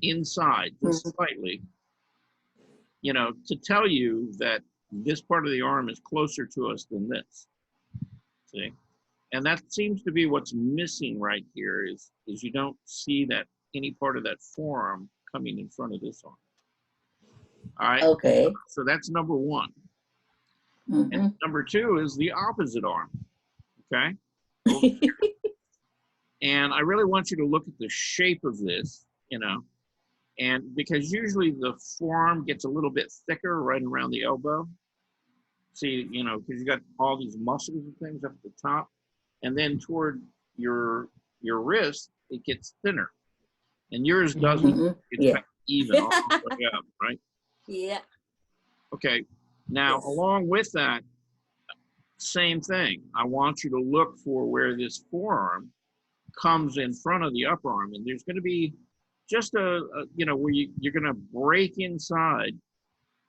inside just slightly, you know, to tell you that this part of the arm is closer to us than this. See? And that seems to be what's missing right here is you don't see that any part of that forearm coming in front of this arm. All right. Okay. So that's number one. And number two is the opposite arm. Okay. And I really want you to look at the shape of this, you know, and because usually the forearm gets a little bit thicker right around the elbow. See, you know, because you got all these muscles and things up at the top, and then toward your wrist, it gets thinner. And yours doesn't. It's kind of even all the way up, right? Yeah. Okay. Now, along with that, same thing. I want you to look for where this forearm comes in front of the upper arm, and there's going to be just a you know, where you're going to break inside.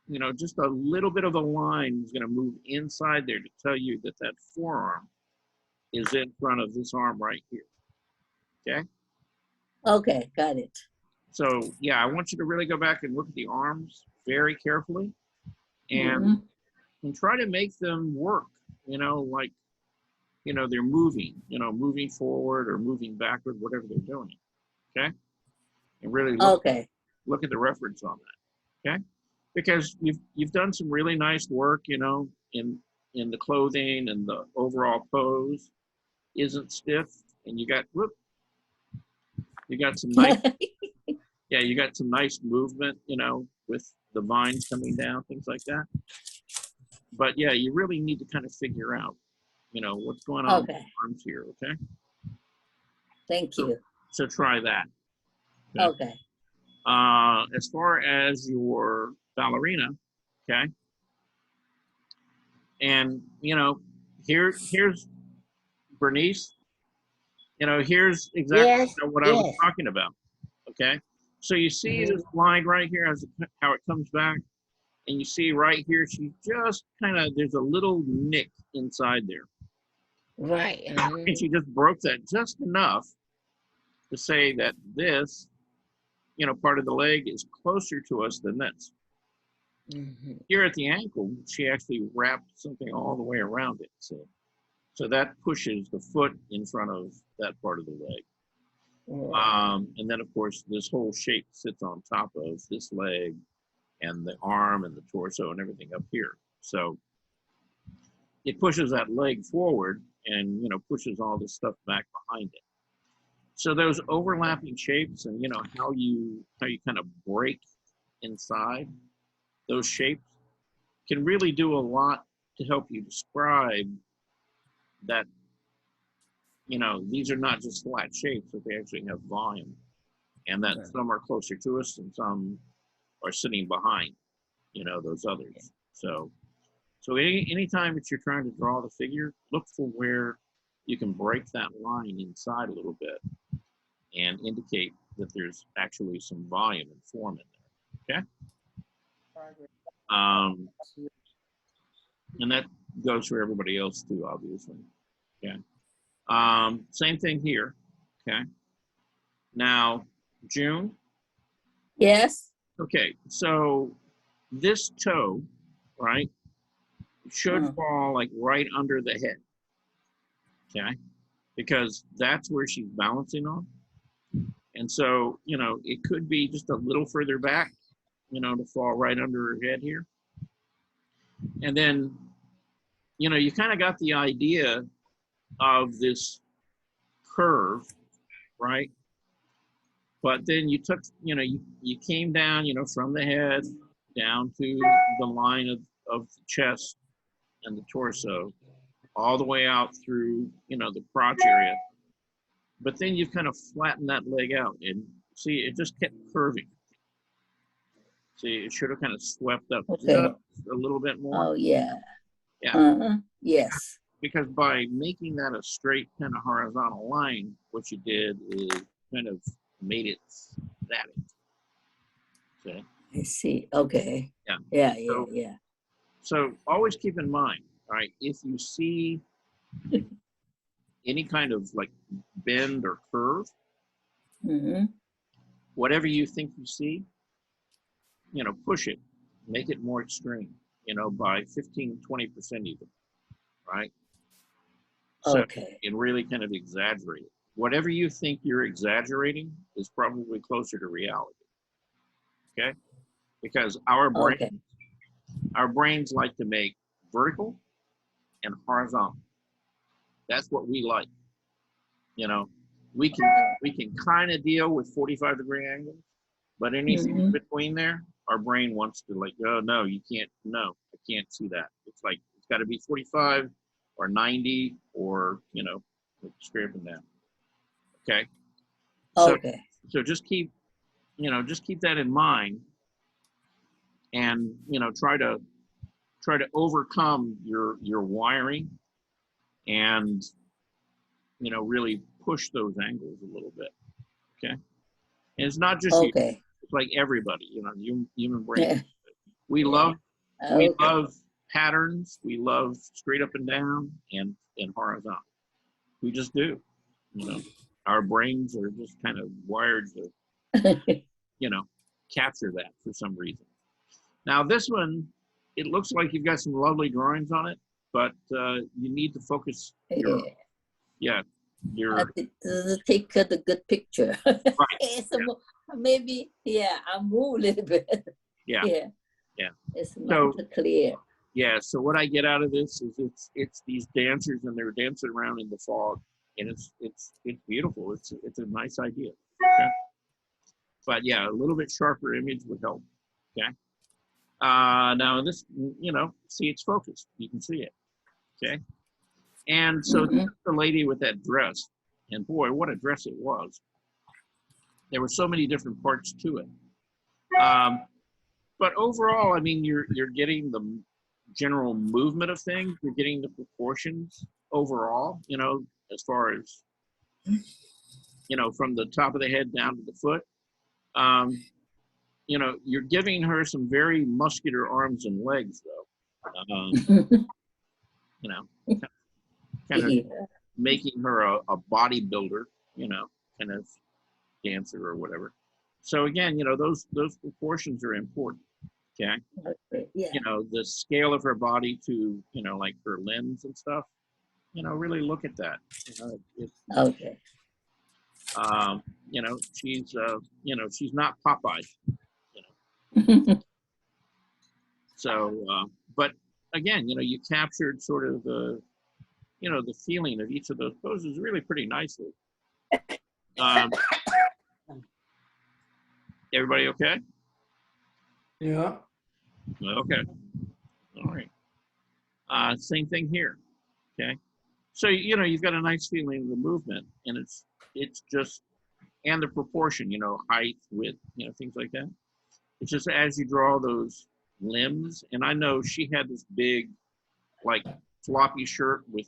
You know, just a little bit of a line is going to move inside there to tell you that that forearm is in front of this arm right here. Okay. Okay, got it. So yeah, I want you to really go back and look at the arms very carefully, and try to make them work. You know, like, you know, they're moving. You know, moving forward or moving backward, whatever they're doing. Okay. And really look at the reference on that. Okay. Because you've done some really nice work, you know, in the clothing, and the overall pose isn't stiff, and you got some nice yeah, you got some nice movement, you know, with the vines coming down, things like that. But yeah, you really need to kind of figure out, you know, what's going on with the arms here. Okay. Thank you. So try that. Okay. As far as your ballerina, okay, and you know, here's Bernice. You know, here's exactly what I was talking about. Okay, so you see this line right here as how it comes back, and you see right here she just kind of, there's a little nick inside there. Right. And she just broke that just enough to say that this, you know, part of the leg is closer to us than this. Here at the ankle, she actually wrapped something all the way around it. So that pushes the foot in front of that part of the leg. And then, of course, this whole shape sits on top of this leg and the arm and the torso and everything up here. So it pushes that leg forward and, you know, pushes all this stuff back behind it. So those overlapping shapes and, you know, how you kind of break inside those shapes can really do a lot to help you describe that, you know, these are not just flat shapes, but they actually have volume, and that some are closer to us and some are sitting behind, you know, those others. So anytime that you're trying to draw the figure, look for where you can break that line inside a little bit and indicate that there's actually some volume and form in there. Okay. And that goes for everybody else too, obviously. Okay. Same thing here. Okay. Now, June. Yes. Okay. So this toe, right, should fall like right under the head. Okay. Because that's where she's balancing on. And so, you know, it could be just a little further back, you know, to fall right under her head here. And then, you know, you kind of got the idea of this curve, right? But then you took, you came down, from the head down to the line of the chest and the torso, all the way out through, the crotch area. But then you've kind of flattened that leg out, and see, it just kept curving. See, it should have kind of swept up Okay. just a little bit more. Oh, yeah. Yeah. Yes. Because by making that a straight kind of horizontal line, what you did is kind of made it static. See? I see. Okay. Yeah. Yeah, So- yeah. So always keep in mind, all right, if you see any kind of like bend or curve, Mm-hmm. whatever you think you see, push it, make it more extreme, by 15, 20% even, right? So, Okay. and really kind of exaggerate it. Whatever you think you're exaggerating is probably closer to reality. Okay? Because our Okay. brains like to make vertical and horizontal. That's what we like. We can kind of deal with 45-degree angles, but anything in between there, our brain wants to like, oh no, you can't, no, I can't see that. It's like, it's got to be 45 or 90 or, straight up and down. Okay. So, Okay. so just keep that in mind, and, try to overcome your wiring, and, really push those angles a little bit. Okay. And it's not just you, Okay. it's like everybody, human brain. Yeah. We Yeah. love Okay. patterns. We love straight up and down and horizontal. We just do. Our brains are just kind of wired to, capture that for some reason. Now this one, it looks like you've got some lovely drawings on it, but you need to focus your Take the good picture. right. It's maybe, I move a little bit. Yeah. Yeah. It's So- not clear. Yeah, so what I get out of this is it's these dancers, and they're dancing around in the fog, and it's beautiful. It's a nice idea. Okay? But yeah, a little bit sharper image would help. Okay. Now this, see, it's focused. You can see it. Okay. And so this is the lady with that dress, and boy, what a dress it was. There were so many different parts to it. But overall, I mean, you're getting the general movement of things. You're getting the proportions overall, as far as, from the top of the head down to the foot. You're giving her some very muscular arms and legs, though. Kind of making her a bodybuilder, kind of dancer or whatever. So again, those proportions are important. Okay. Okay. Yeah. The scale of her body to, like her limbs and stuff, really look at that. Okay. She's not Popeye, so, but again, you captured sort of the feeling of each of those poses really pretty nicely. Everybody okay? Yeah. Okay. All right. Same thing here. Okay. So, you've got a nice feeling of the movement, and it's just, and the proportion, height, width, things like that. It's just as you draw those limbs, and I know she had this big, like, floppy shirt with,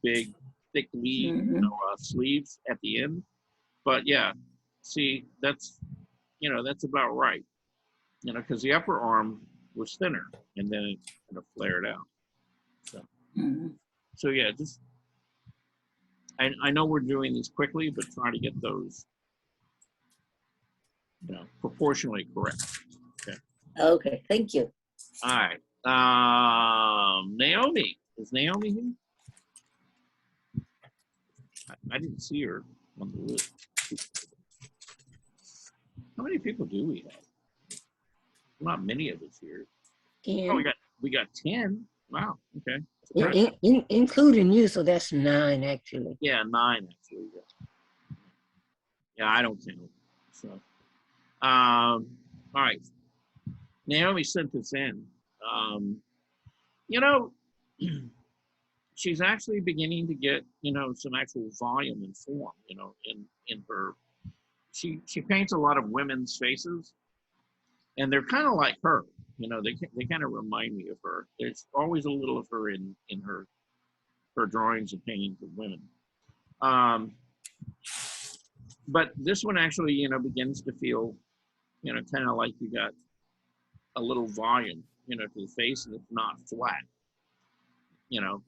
big, thick sleeves at the end. But yeah, see, that's about right. Because the upper arm was thinner, and then it kind of flared out. So yeah, just, I know we're doing these quickly, but try to get those, proportionally correct. Okay. Okay. Thank you. All right. Naomi, is Naomi here? I didn't see her on the list. How many people do we have? Not many of us here. Oh, we got 10. Wow. Okay. Including you, so that's 9 actually. Yeah, 9 actually. Yeah. Yeah, I don't count. So, all right. Naomi sent this in. You know, she's actually beginning to get, some actual volume and form, in her. She paints a lot of women's faces, and they're kind of like her. They kind of remind me of her. There's always a little of her in her drawings and paintings of women. But this one actually, begins to feel, kind of like you got a little volume, to the face, and it's not flat.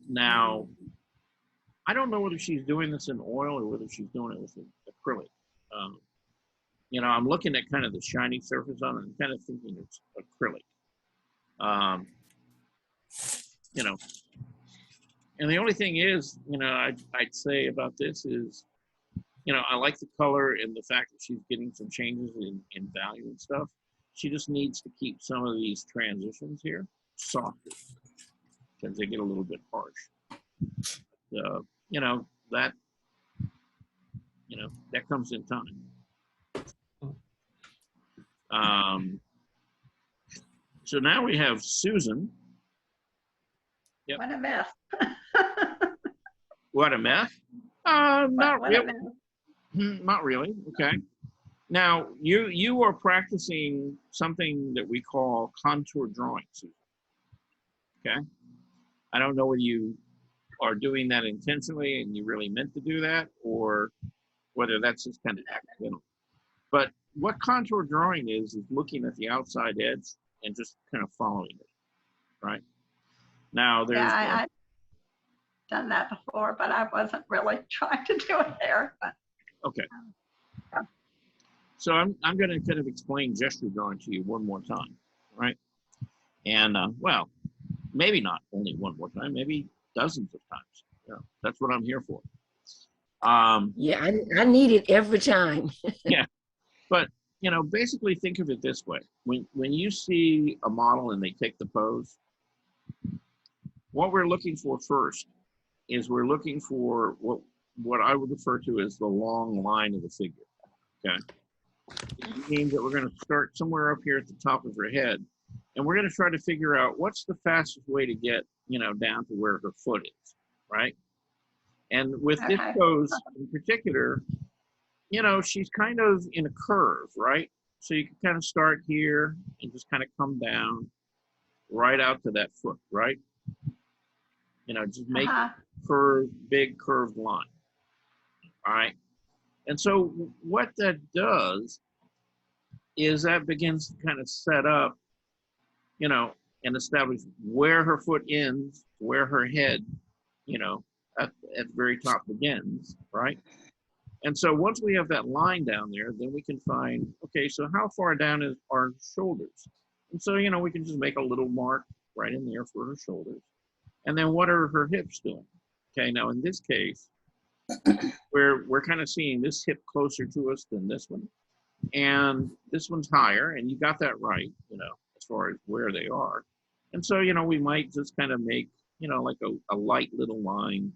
Now, I don't know whether she's doing this in oil or whether she's doing it with acrylic. I'm looking at kind of the shiny surface on it and kind of thinking it's acrylic. And the only thing is, I'd say about this is, I like the color and the fact that she's getting some changes in value and stuff. She just needs to keep some of these transitions here softer because they get a little bit harsh. That comes in time. So now we have Susan. Yep. What a mess. What a mess. Not really. Not really. Okay. Now you are practicing something that we call contour drawing, Susan. Okay. I don't know whether you are doing that intentionally and you really meant to do that, or whether that's just kind of accidental. But what contour drawing is looking at the outside edge and just kind of following it, right? Now there's I've done that before, but I wasn't really trying to do it there. But, okay. So I'm going to kind of explain gesture drawing to you one more time, right? And well, maybe not only one more time, maybe dozens of times. That's what I'm here for. Yeah, I need it every time. Yeah, but basically think of it this way: when you see a model and they take the pose, what we're looking for first is we're looking for what I would refer to as the long line of the figure. Okay, it means that we're going to start somewhere up here at the top of her head, and we're going to try to figure out what's the fastest way to get down to where her foot is, right? And with this pose in particular, she's kind of in a curve, right? So you can kind of start here and just kind of come down right out to that foot, right? Just make big curved line. All right. And so what that does is that begins to kind of set up, and establish where her foot ends, where her head, at the very top begins, right? And so once we have that line down there, then we can find, okay, so how far down is our shoulders? And so, we can just make a little mark right in there for her shoulders. And then what are her hips doing? Okay, now in this case, we're kind of seeing this hip closer to us than this one. And this one's higher, and you got that right, as far as where they are. And so, we might just kind of make, like a light little line,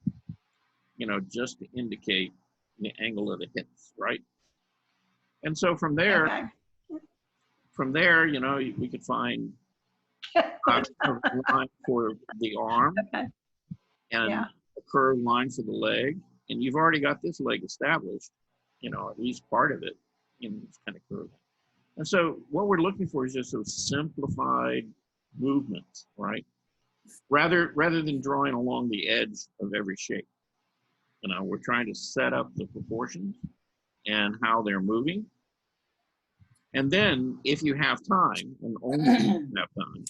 just to indicate the angle of the hips, right? And so from there, we could find a line for the arm and a curved line for the leg. And you've already got this leg established, at least part of it, it's kind of curved. And so what we're looking for is just those simplified movements, right? Rather than drawing along the edge of every shape. We're trying to set up the proportions and how they're moving. And then if you have time, and only if you have time,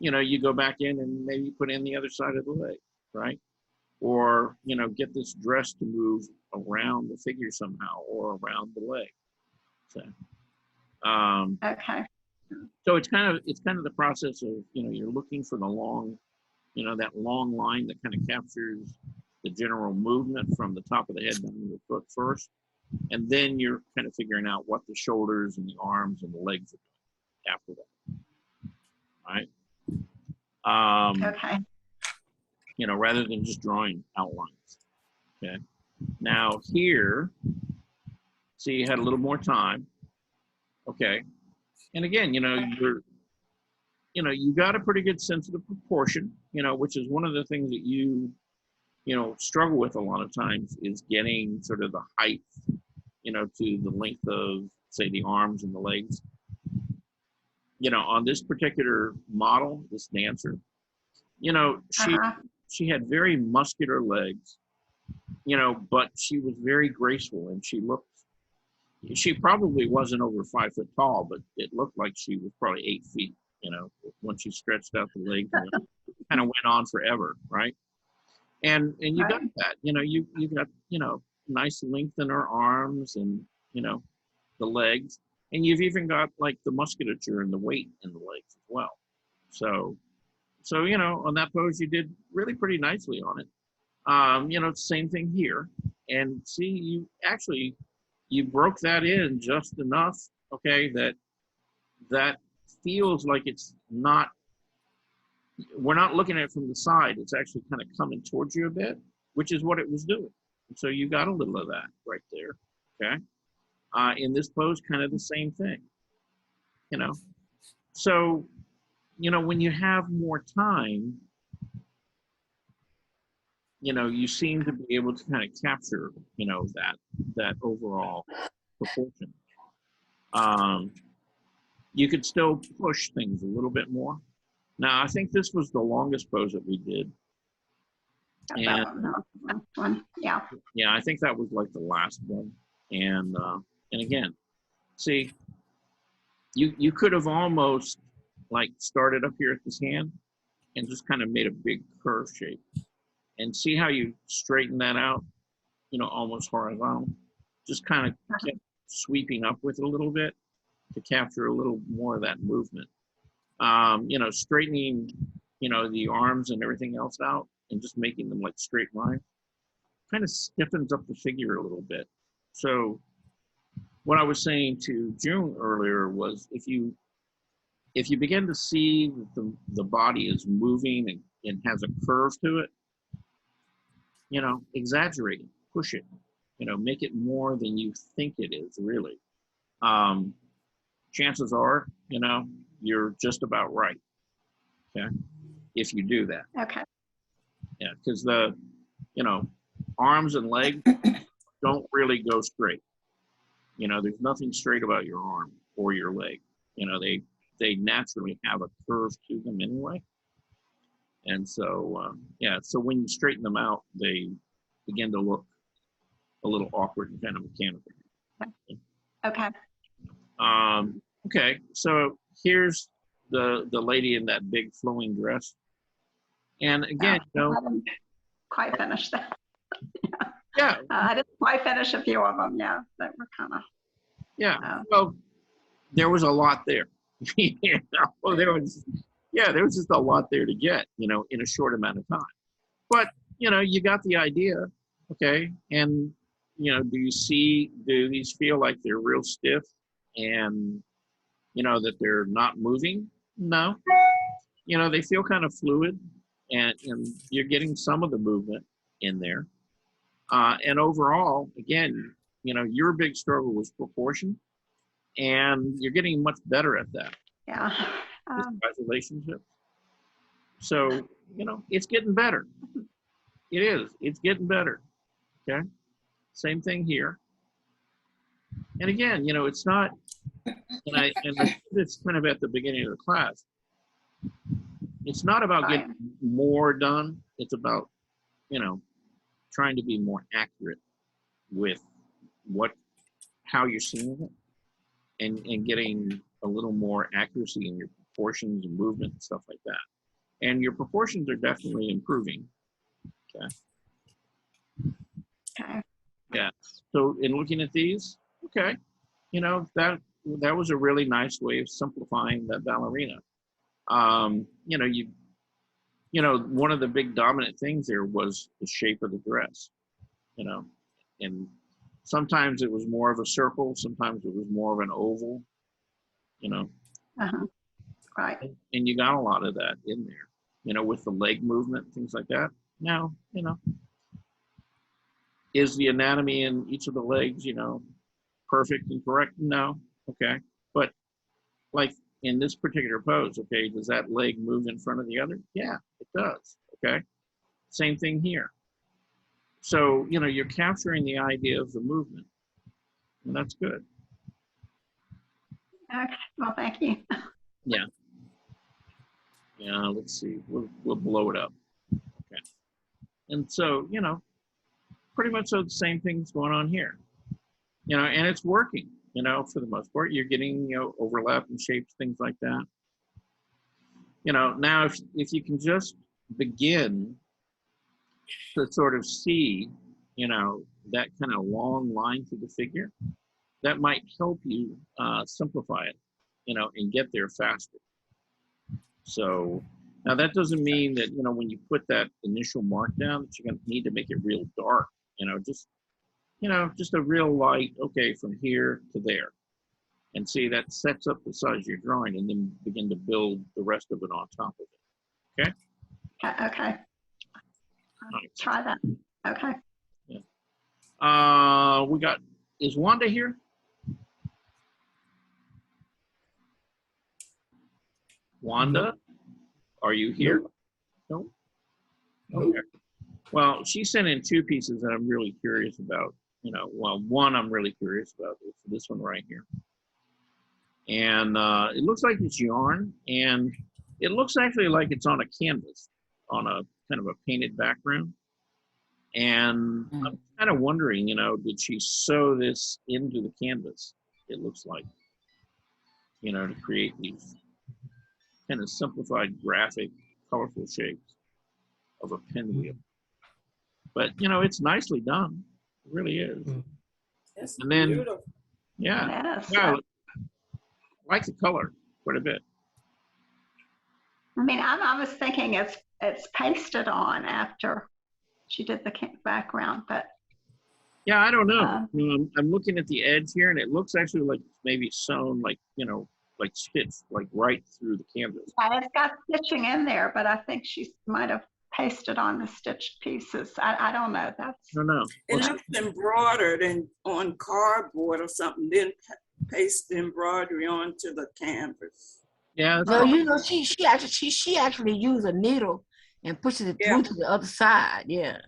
you go back in and maybe put in the other side of the leg, right? Or, get this dress to move around the figure somehow or around the leg. So, so it's kind of the process of, you're looking for the long, that long line that kind of captures the general movement from the top of the head down to the foot first. And then you're kind of figuring out what the shoulders and the arms and the legs are doing after that. All right. Rather than just drawing outlines. Okay. Now here, So you had a little more time. Okay. And again, you got a pretty good sense of the proportion, which is one of the things that you struggle with a lot of times, is getting sort of the height, to the length of, say, the arms and the legs. On this particular model, this dancer, she had very muscular legs, but she was very graceful, and she probably wasn't over 5 foot tall, but it looked like she was probably 8 feet, when she stretched out the legs, and kind of went on forever, right? And you got that, you got, nice length in her arms and, the legs, and you've even got like the musculature and the weight in the legs as well. So, on that pose, you did really pretty nicely on it. Same thing here. And see, you broke that in just enough, okay, that feels like it's not, we're not looking at it from the side. It's actually kind of coming towards you a bit, which is what it was doing. So you got a little of that right there, okay? In this pose, kind of the same thing, So, when you have more time, you seem to be able to kind of capture, that overall proportion. You could still push things a little bit more. Now, I think this was the longest pose that we did. One. Yeah. Yeah, I think that was like the last one. And again, see, you could have almost like started up here at this hand and just kind of made a big curve shape, and see how you straighten that out, almost horizontal, just kind of kept sweeping up with it a little bit to capture a little more of that movement. Straightening, the arms and everything else out and just making them like straight lines kind of stiffens up the figure a little bit. So what I was saying to June earlier was, if you begin to see that the body is moving and has a curve to it, exaggerate it, push it, make it more than you think it is really. Chances are, you're just about right, okay, if you do that. Okay. Yeah, because the, arms and legs don't really go straight. There's nothing straight about your arm or your leg. They naturally have a curve to them anyway. And so, so when you straighten them out, they begin to look a little awkward and kind of mechanical. Okay. Okay, so here's the lady in that big flowing dress. And again, I didn't quite finish that. Yeah. I didn't quite finish a few of them. Yeah, that were kind of. Yeah. Well, there was a lot there. There was just a lot there to get, in a short amount of time. But you got the idea, okay? And do these feel like they're real stiff and that they're not moving? No. They feel kind of fluid, and you're getting some of the movement in there. And overall, again, your big struggle was proportion, and you're getting much better at that. Yeah. Relationships. So, it's getting better. It is. It's getting better. Okay. Same thing here. And again, it's not, and I said this kind of at the beginning of the class, it's not about getting more done. It's about, trying to be more accurate with how you're seeing it, and getting a little more accuracy in your proportions and movement and stuff like that. And your proportions are definitely improving. Okay. Okay. Yeah. So in looking at these, okay, that was a really nice way of simplifying that ballerina. One of the big dominant things there was the shape of the dress, and sometimes it was more of a circle, sometimes it was more of an oval, Right. And you got a lot of that in there, with the leg movement, things like that. Now, is the anatomy in each of the legs, perfect and correct? No. Okay. But like in this particular pose, okay, does that leg move in front of the other? Yeah, it does. Okay. Same thing here. So, you know, you're capturing the idea of the movement, and that's good. Okay, well, thank you. Yeah. Yeah, let's see. We'll blow it up. Okay. And so, you know, pretty much so the same thing's going on here. You know, and it's working, you know, for the most part. You're getting, you know, overlapping shapes, things like that. You know, now if you can just begin to sort of see, you know, that kind of long line through the figure, that might help you simplify it, you know, and get there faster. So now that doesn't mean that, you know, when you put that initial mark down, that you're going to need to make it real dark, you know, just a real light, okay, from here to there. And see, that sets up the size of your drawing, and then begin to build the rest of it on top of it. Okay? Okay. I'll try that. Okay. Yeah. Is Wanda here? Wanda, are you here? No. Okay. Well, she sent in two pieces that I'm really curious about. You know, well, one I'm really curious about is this one right here. And it looks like it's yarn, and it looks actually like it's on a canvas, on a kind of a painted background. And I'm kind of wondering, you know, did she sew this into the canvas? It looks like, you know, to create these kind of simplified, graphic, colorful shapes of a pinwheel. But, you know, it's nicely done. It really is. That's And then, beautiful. yeah, Yes. yeah, I like the color quite a bit. I mean, I was thinking it's pasted on after she did the background, but Yeah, I don't know. I'm looking at the edge here, and it looks actually like maybe sewn, like, you know, like stitched, like right through the canvas. it's got stitching in there, but I think she might have pasted on the stitched pieces. I don't know. I don't know. It looks embroidered and on cardboard or something, then paste the embroidery onto the canvas. Yeah. No, you know, she actually used a needle and pushes it through to the other side. Yeah.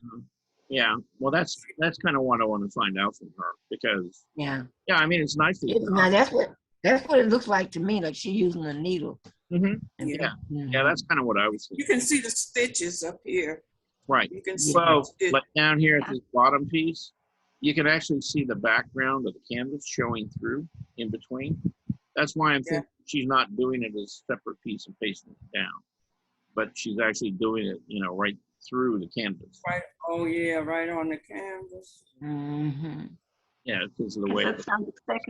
Yeah. Well, that's kind of what I want to find out from her, because Yeah. I mean, it's nicely done. Now that's what it looks like to me, like she using a needle. Mm-hmm. Yeah, that's kind of what I was thinking. You can see the stitches up here. Right. You can see like down here at this bottom piece, you can actually see the background of the canvas showing through in between. That's why I'm thinking she's not doing it as a separate piece and pasting it down, but she's actually doing it, you know, right through the canvas. Right. Oh yeah, right on the canvas. Mm-hmm. Yeah, because of the way it's not as thick.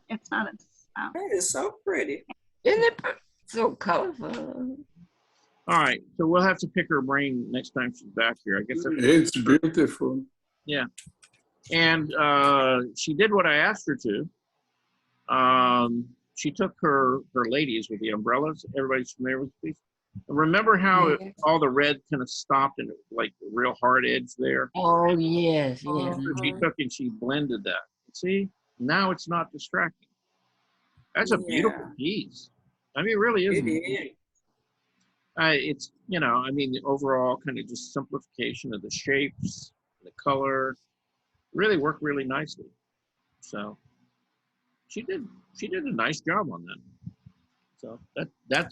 It's not as. That is so pretty. Isn't it so colorful? All right, so we'll have to pick her brain next time she's back here. I guess it's beautiful. Yeah, and she did what I asked her to. She took her ladies with the umbrellas. Everybody's familiar with these. Remember how all the red kind of stopped and like a real hard edge there? Oh yes, yes. So she took and she blended that. See, now it's not distracting. That's a beautiful piece. I mean, it really is. It is. It's, you know, I mean, the overall kind of just simplification of the shapes, the color, really worked really nicely. So she did a nice job on that. So that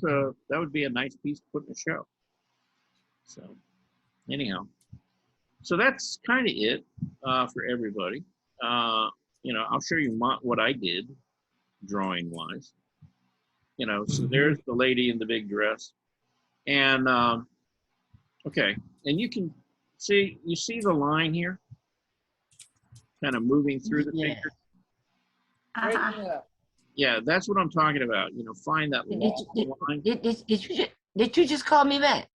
would be a nice piece to put in the show. So anyhow, so that's kind of it for everybody. You know, I'll show you what I did drawing wise. You know, so there's the lady in the big dress. And, okay, and you can see, you see the line here? Kind of moving through the figure? Yeah, that's what I'm talking about. You know, find that long line. Did you just call me back?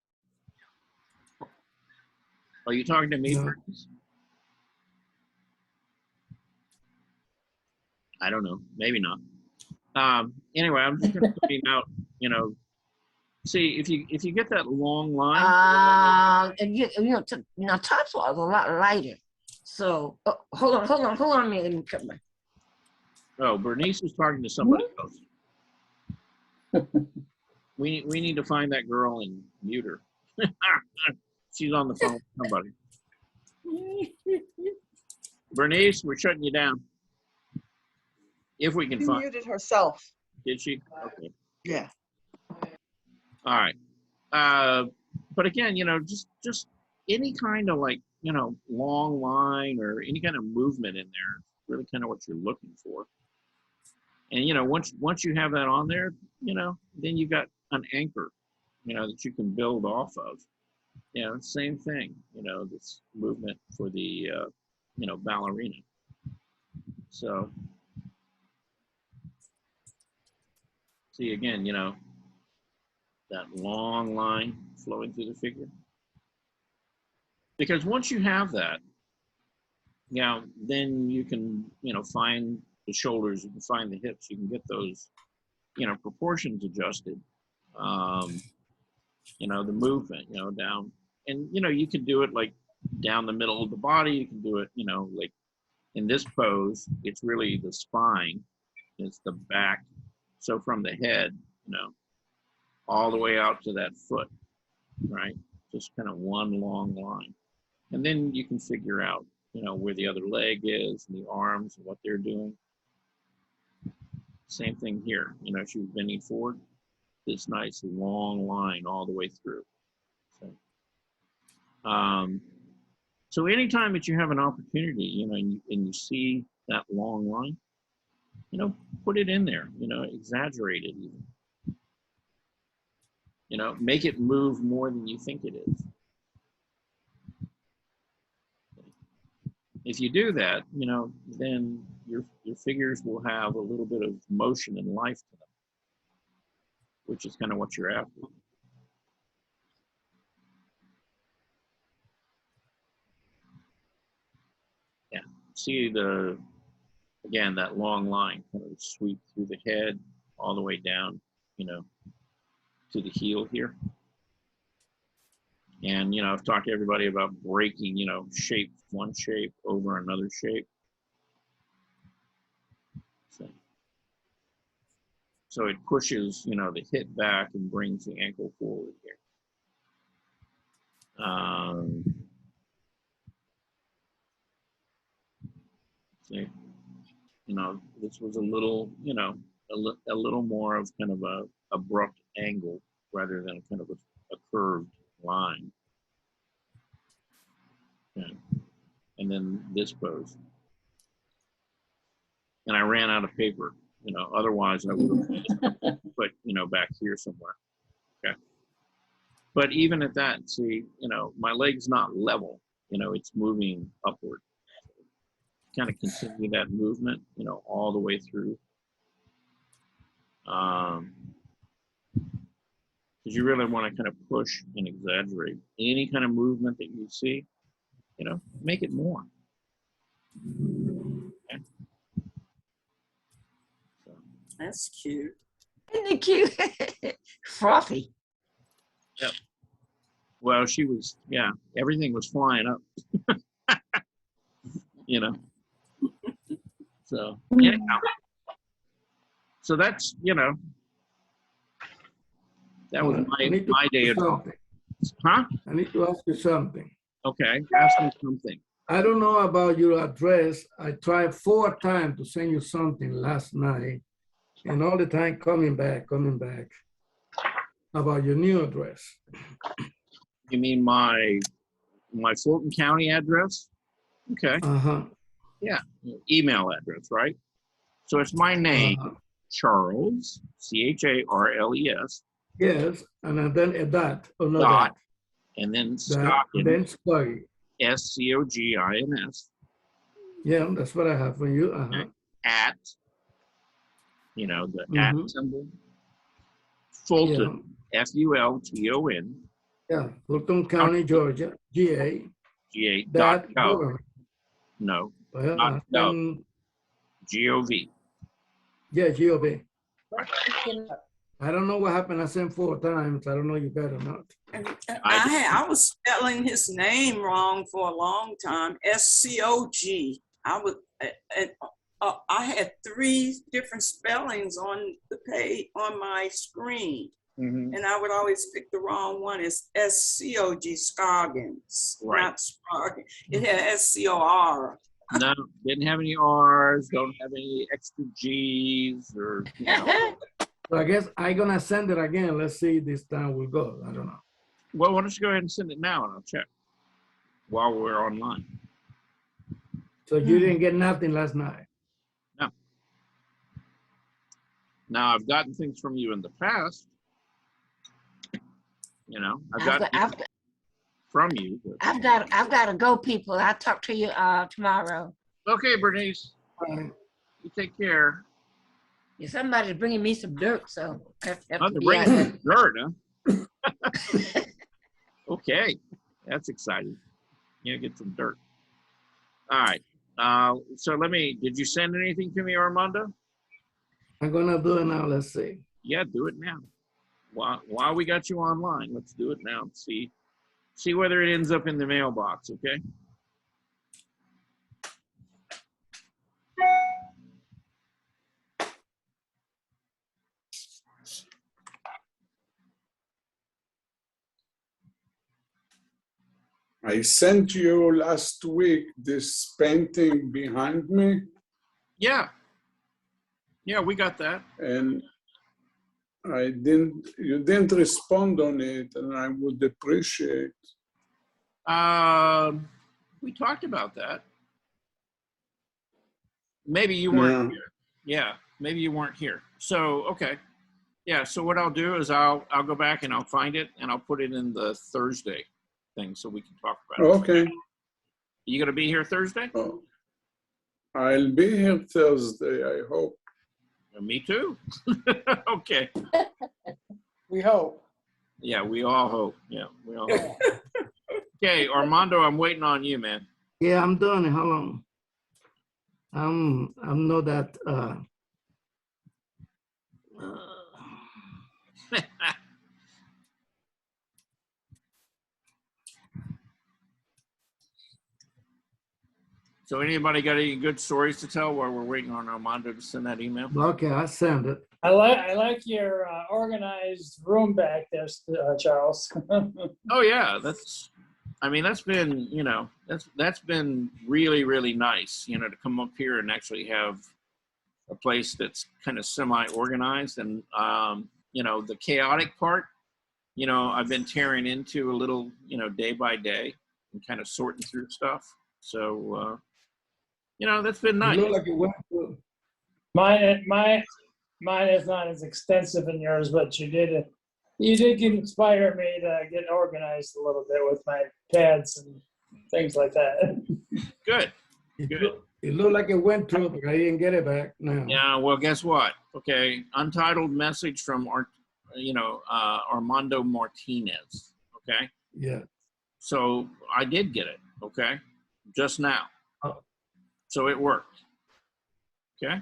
Are you talking to me, Francis? I don't know, maybe not. Anyway, I'm just gonna point out, you know, see if you get that long line. And you know, now Topsoil is a lot lighter. So hold on a minute. Let me cut my. Oh, Bernice is talking to somebody else. We need to find that girl and mute her. She's on the phone with somebody. Bernice, we're shutting you down. If we can She find. muted herself. Did she? Okay. Yeah. All right. But again, just any kind of like, long line or any kind of movement in there, really kind of what you're looking for. And, once you have that on there, then you've got an anchor, that you can build off of. Same thing, this movement for the, ballerina. So, see again, that long line flowing through the figure. Because once you have that, then you can, find the shoulders, you can find the hips, you can get those, proportions adjusted. The movement, down. And, you can do it like down the middle of the body. You can do it, like in this pose, it's really the spine, it's the back. So from the head, all the way out to that foot, right? Just kind of one long line. And then you can figure out, where the other leg is and the arms and what they're doing. Same thing here. She's bending forward, this nice long line all the way through. So anytime that you have an opportunity, and you see that long line, put it in there, exaggerate it even. Make it move more than you think it is. If you do that, then your figures will have a little bit of motion and life to them, which is kind of what you're after. Yeah, see again, that long line kind of sweep through the head all the way down, to the heel here. And, I've talked to everybody about breaking, one shape over another shape. So it pushes, the hip back and brings the ankle forward here. See, this was a little, a little more of kind of a abrupt angle rather than kind of a curved line. Okay. And then this pose. And I ran out of paper, otherwise I would have put, back here somewhere. Okay. But even at that, see, my leg's not level, it's moving upward. Kind of continue that movement, all the way through. Because you really want to kind of push and exaggerate any kind of movement that you see, make it more. Okay. So. That's cute. Isn't it cute? Frothy. Yep. Well, she was, everything was flying up. So anyhow, so that's, that was my day at all. Huh? I need to ask you something. Okay, ask me something. I don't know about your address. I tried 4 times to send you something last night, and all the time coming back about your new address. You mean my Fulton County address? Okay. Uh-huh. Yeah, email address, right? So it's my name, Charles, Charles. Yes, and then a dot. Or no dot. Dot. And then Scoggins. Then Scoggins. Scoggins. Yeah, that's what I have for you. Okay. At, the at symbol. Fulton, Fulton. Yeah, Fulton County, Georgia, GA. GA.gov. No, not gov. GOV. Yeah, GOV. I don't know what happened. I sent 4 times. I don't know you got or not. I was spelling his name wrong for a long time. SCOG. I had 3 different spellings on the page on my screen, and I would always pick the wrong one. It's SCOG, Scoggins, Right. not Scoggins. It had SCOR. No, didn't have any R's, don't have any extra G's or, you know. So I guess I'm gonna send it again. Let's see this time will go. I don't know. Well, why don't you go ahead and send it now and I'll check while we're online. So you didn't get nothing last night. No. Now I've gotten things from you in the past. You know, from you. But... I've got to go, people. I'll talk to you tomorrow. Okay, Bernice. You take care. Yeah, somebody's bringing me some dirt, so I have Oh, to they're be bringing out some dirt, huh? Okay, that's exciting. Yeah, get some dirt. All right. So did you send anything to me, Armando? I'm gonna do it now. Let's see. Yeah, do it now. While we got you online, let's do it now. See whether it ends up in the mailbox, okay? I sent you last week this painting behind me. Yeah. Yeah, we got that. And you didn't respond on it, and I would appreciate. We talked about that. Maybe you weren't here. Yeah, maybe you weren't here. So, okay. Yeah, so what I'll do is I'll go back and I'll find it and I'll put it in the Thursday thing so we can talk about it. Okay. You gonna be here Thursday? Oh, I'll be here Thursday, I hope. Me too. Okay. We hope. Yeah, we all hope. Yeah, we all hope. Okay, Armando, I'm waiting on you, man. Yeah, I'm doing it. Hold on. I'm not that. So anybody got any good stories to tell while we're waiting on Armando to send that email? Okay, I send it. I like your organized room back there, Charles. Oh yeah, that's been, that's been really, really nice, to come up here and actually have a place that's kind of semi-organized and, the chaotic part, I've been tearing into a little, day by day and kind of sorting through stuff. So, that's been nice. You look like it went through. Mine is not as extensive in yours, but you did inspire me to get organized a little bit with my pads and things like that. Good. It looked like it went through, but I didn't get it back now. Yeah, well, guess what? Okay, untitled message from Armando Martinez. Okay. Yeah. So I did get it. Okay, just now. Oh. So it worked. Okay.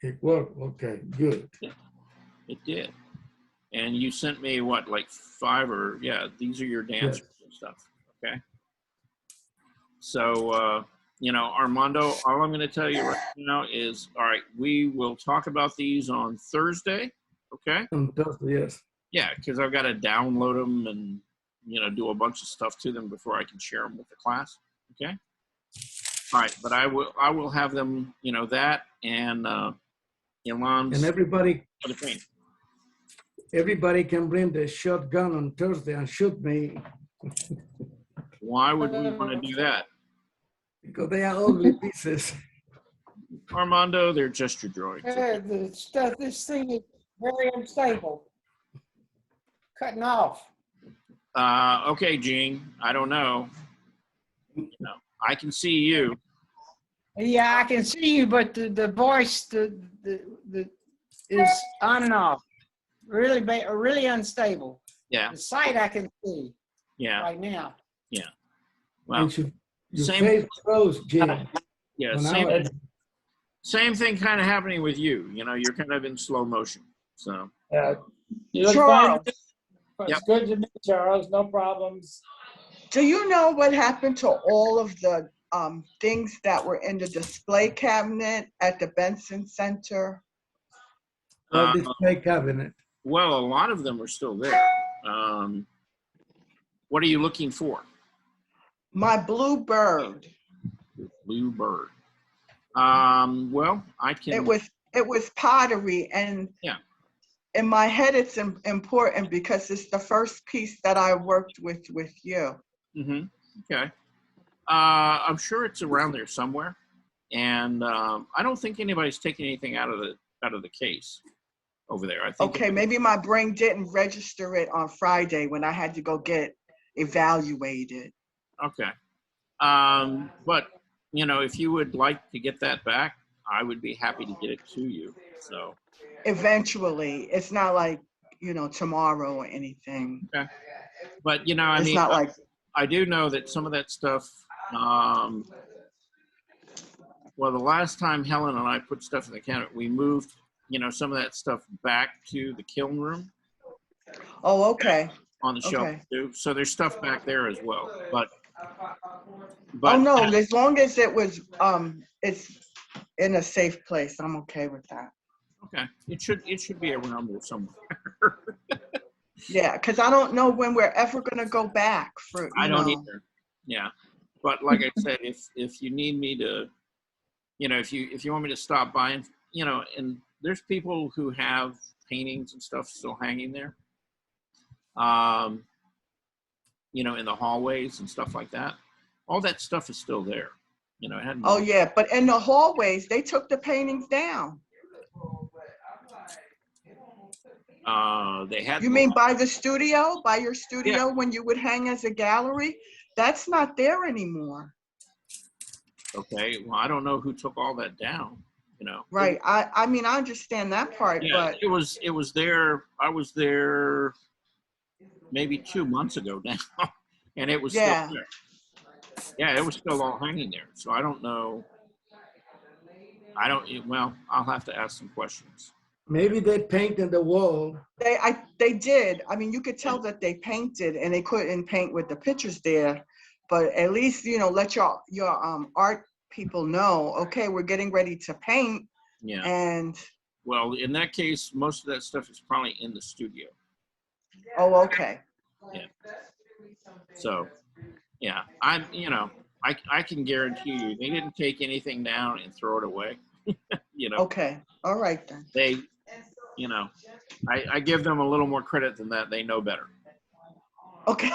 It worked. Okay, good. It did. And you sent me what, like 5 or these are your dancers and stuff. Okay. So, Armando, all I'm going to tell you right now is, all right, we will talk about these on Thursday. Okay. On Thursday, yes. Yeah, because I've got to download them and, do a bunch of stuff to them before I can share them with the class. Okay. All right. But I will have them, that and, Ilan's. And everybody other thing. Everybody can bring the shotgun on Thursday and shoot me. Why would we want to do that? Because they are ugly pieces. Armando, they're gesture droids. This thing is very unstable. Cutting off. Okay, Gene. I don't know. I can see you. Yeah, I can see you, but the voice the is on and off. Really unstable. Yeah. The sight I can see. Yeah. Right now. Yeah. Well, your face closed, Jim. Yeah. Same thing kind of happening with you. You're kind of in slow motion. So. Yeah. You look Charles. fine. It's good to meet Charles. No problems. Do you know what happened to all of the things that were in the display cabinet at the Benson Center? What display cabinet? Well, a lot of them are still there. What are you looking for? My blue bird. Blue bird. Well, I can. It was pottery, and yeah. In my head, it's important because it's the first piece that I worked with you. Mm-hmm. Okay. I'm sure it's around there somewhere, and I don't think anybody's taking anything out of the case over there. I think. Okay, maybe my brain didn't register it on Friday when I had to go get evaluated. Okay. But if you would like to get that back, I would be happy to get it to you. So. Eventually, it's not like tomorrow or anything. Okay. But it's not like. I do know that some of that stuff. Well, the last time Helen and I put stuff in the cabinet, we moved, some of that stuff back to the kiln room. Oh, okay. On the shelf too. So there's stuff back there as well. But oh no, as long as it was it's in a safe place, I'm okay with that. Okay. It should be around there somewhere. Yeah, because I don't know when we're ever gonna go back for. I don't either. Yeah, but like I said, if you need me to, if you want me to stop by and and there's people who have paintings and stuff still hanging there, in the hallways and stuff like that. All that stuff is still there. It hadn't. Oh yeah, but in the hallways they took the paintings down. They had. You mean by your studio, Yeah. when you would hang as a gallery? That's not there anymore. Okay, well, I don't know who took all that down. Right. I mean, I understand that part, Yeah, but it was there. I was there maybe 2 months ago now, and it was still there. Yeah, it was still all hanging there. So I don't know. Well, I'll have to ask some questions. Maybe they painted the wall. They did. I mean, you could tell that they painted, and they couldn't paint with the pictures there. But at least let your art people know. Okay, we're getting ready to paint. Yeah. And well, in that case, most of that stuff is probably in the studio. Oh, okay. Yeah. So, yeah, I can guarantee you they didn't take anything down and throw it away. Okay. All right then. They, I give them a little more credit than that. They know better. Okay.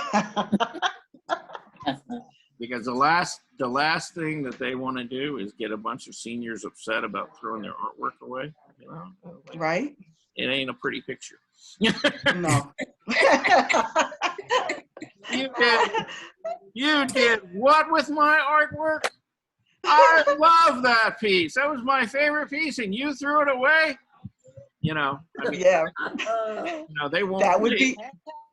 Because the last thing that they want to do is get a bunch of seniors upset about throwing their artwork away. Right. It ain't a pretty picture. No. You did what with my artwork? I love that piece. That was my favorite piece, and you threw it away. I mean, yeah. They won't. That would be.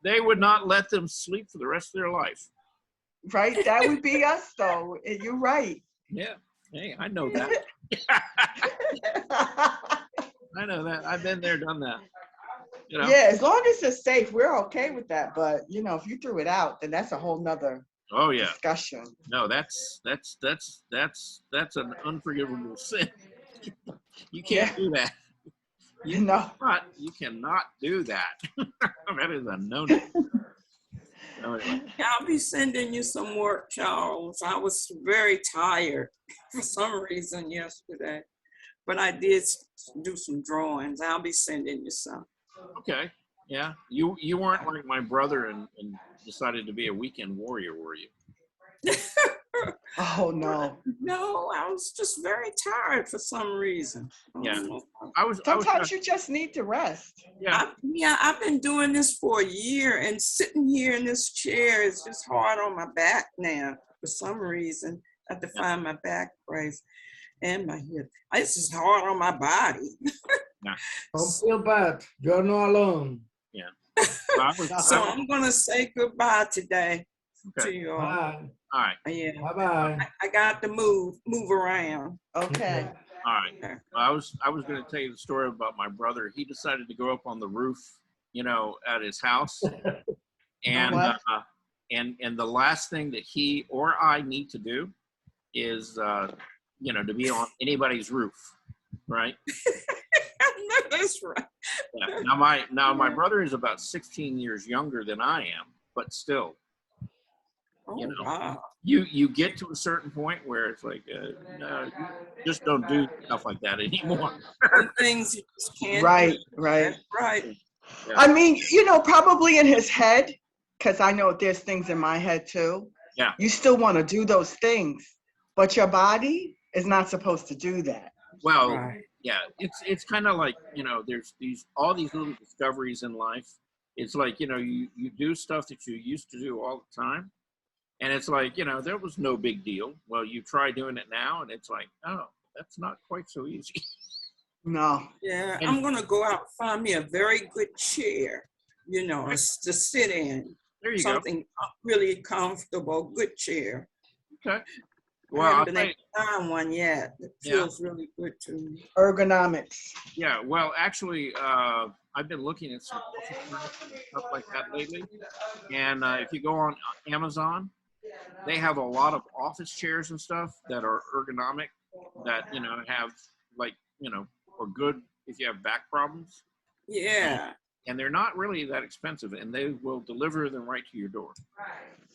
They would not let them sleep for the rest of their life. Right. That would be us, though. You're right. Yeah. Hey, I know that. I know that. I've been there, done that. Yeah, as long as it's safe, we're okay with that. But if you threw it out, then that's a whole nother discussion. No, that's an unforgivable sin. You can't do that. You cannot do that. That is a no-no. I'll be sending you some work, Charles. I was very tired for some reason yesterday, but I did do some drawings. I'll be sending you some. Okay. Yeah. You weren't like my brother and decided to be a weekend warrior, were you? Oh no. No, I was just very tired for some reason. Yeah. Sometimes you just need to rest. Yeah. I've been doing this for a year, and sitting here in this chair is just hard on my back now for some reason. I have to find my back brace and my hip. It's just hard on my body. Yeah. Don't feel bad. You're not alone. Yeah. So I'm gonna say goodbye today to you all. Bye. All right. Yeah. Bye-bye. I got to move around. Okay. All right. Well, I was going to tell you the story about my brother. He decided to go up on the roof, at his house, and and the last thing that he or I need to do is, you know, to be on anybody's roof, right? No, that's right. Yeah. Now my brother is about 16 years younger than I am, but still, Oh, you know, wow. you get to a certain point where it's like, no, you just don't do stuff like that anymore. Some things you just can't do. Right, right. That's right. Yeah. I mean, you know, probably in his head, because I know there's things in my head too. Yeah. You still want to do those things, but your body is not supposed to do that. Well, Right. yeah, it's kind of like, you know, there's all these little discoveries in life. It's like, you know, you do stuff that you used to do all the time, and it's like, you know, there was no big deal. Well, you try doing it now, and it's like, oh, that's not quite so easy. No. Yeah, And- I'm gonna go out and find me a very good chair, you know, to sit in. There you go. Something really comfortable, good chair. Okay. I Well, I'll haven't been tell able you, to find one yet. It Yeah. feels really good to me. Ergonomics. yeah. Well, actually, I've been looking at some office furniture and stuff like that lately. And if you go on Amazon, they have a lot of office chairs and stuff that are ergonomic, that, you know, have, like, you know, are good if you have back problems. Yeah. And they're not really that expensive, and they will deliver them right to your door.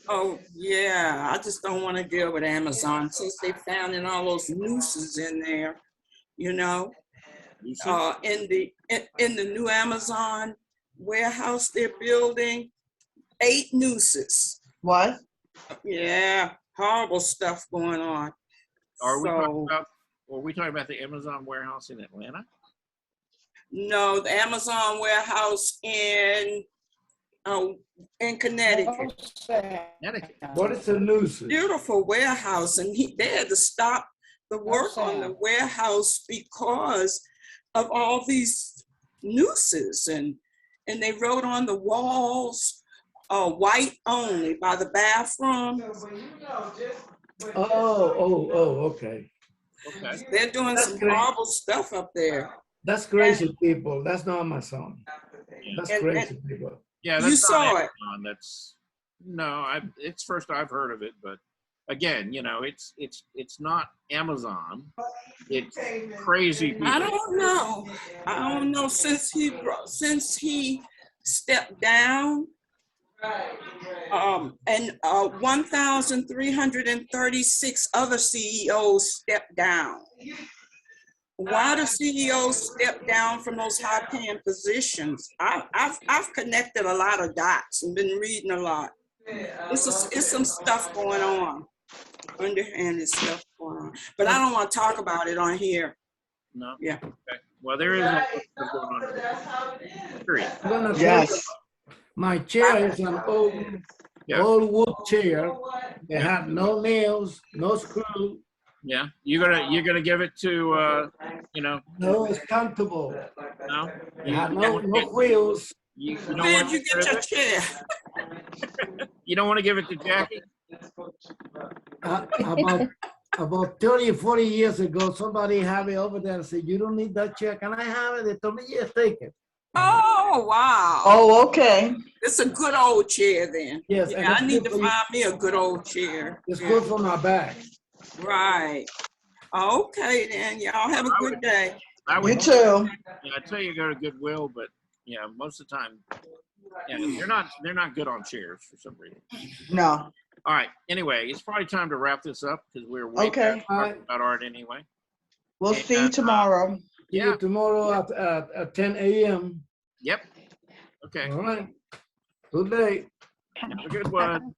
Oh, yeah. I just don't want to deal with Amazon since they found in all those nooses in there, you know. You see? In the new Amazon warehouse they're building, 8 nooses. What? Yeah, horrible stuff going on. Are we talking So, about? Are we talking about the Amazon warehouse in Atlanta? no, the Amazon warehouse in Connecticut. Connecticut. What is a nuisance? Beautiful warehouse, and they had to stop the work on the warehouse because of all these nooses, and they wrote on the walls, white only by the bathroom. Okay. Okay. They're doing That's some great. horrible stuff up there. That's crazy people. That's not my son. Yeah. That's And- crazy people. Yeah, You that's saw not it. Amazon. That's no. It's first I've heard of it, but again, you know, it's not Amazon. It's crazy people. I don't know. Since he stepped down, and 1,336 other CEOs stepped down. Why do CEOs step down from those high-paying positions? I've connected a lot of dots and been reading a lot. It's some stuff going on, underhanded stuff going on. But I don't want to talk about it on here. No. Yeah. Okay. Well, there is a lot of stuff going on. Period. I'm gonna tell Yes. you, my chair is an Yeah. old wood chair. It had no nails, no screw. Yeah. You're gonna give it to you know, No, it's comfortable. no. It had no wheels. You don't Where'd want you to get your chair? You don't want to give it to Jackie? About 30 or 40 years ago, somebody had it over there and said, "You don't need that chair. Can I have it?" They told me, "Yes, take it." Oh, wow. Oh, okay. It's a good old chair then. Yes, and Yeah, I it's need good to for you. find me a good old chair. It's good for my back. Right. Okay, then. Y'all have a good day. I You would. too. Yeah, I tell you, go to Goodwill, but yeah, most of the time, yeah, they're not good on chairs for some reason. No. All right. Anyway, it's probably time to wrap this up because we're way Okay. past talking about art anyway. We'll see you tomorrow. See Yeah. you tomorrow at 10 a.m. Yep. Okay. All right. Good day. Have a good one.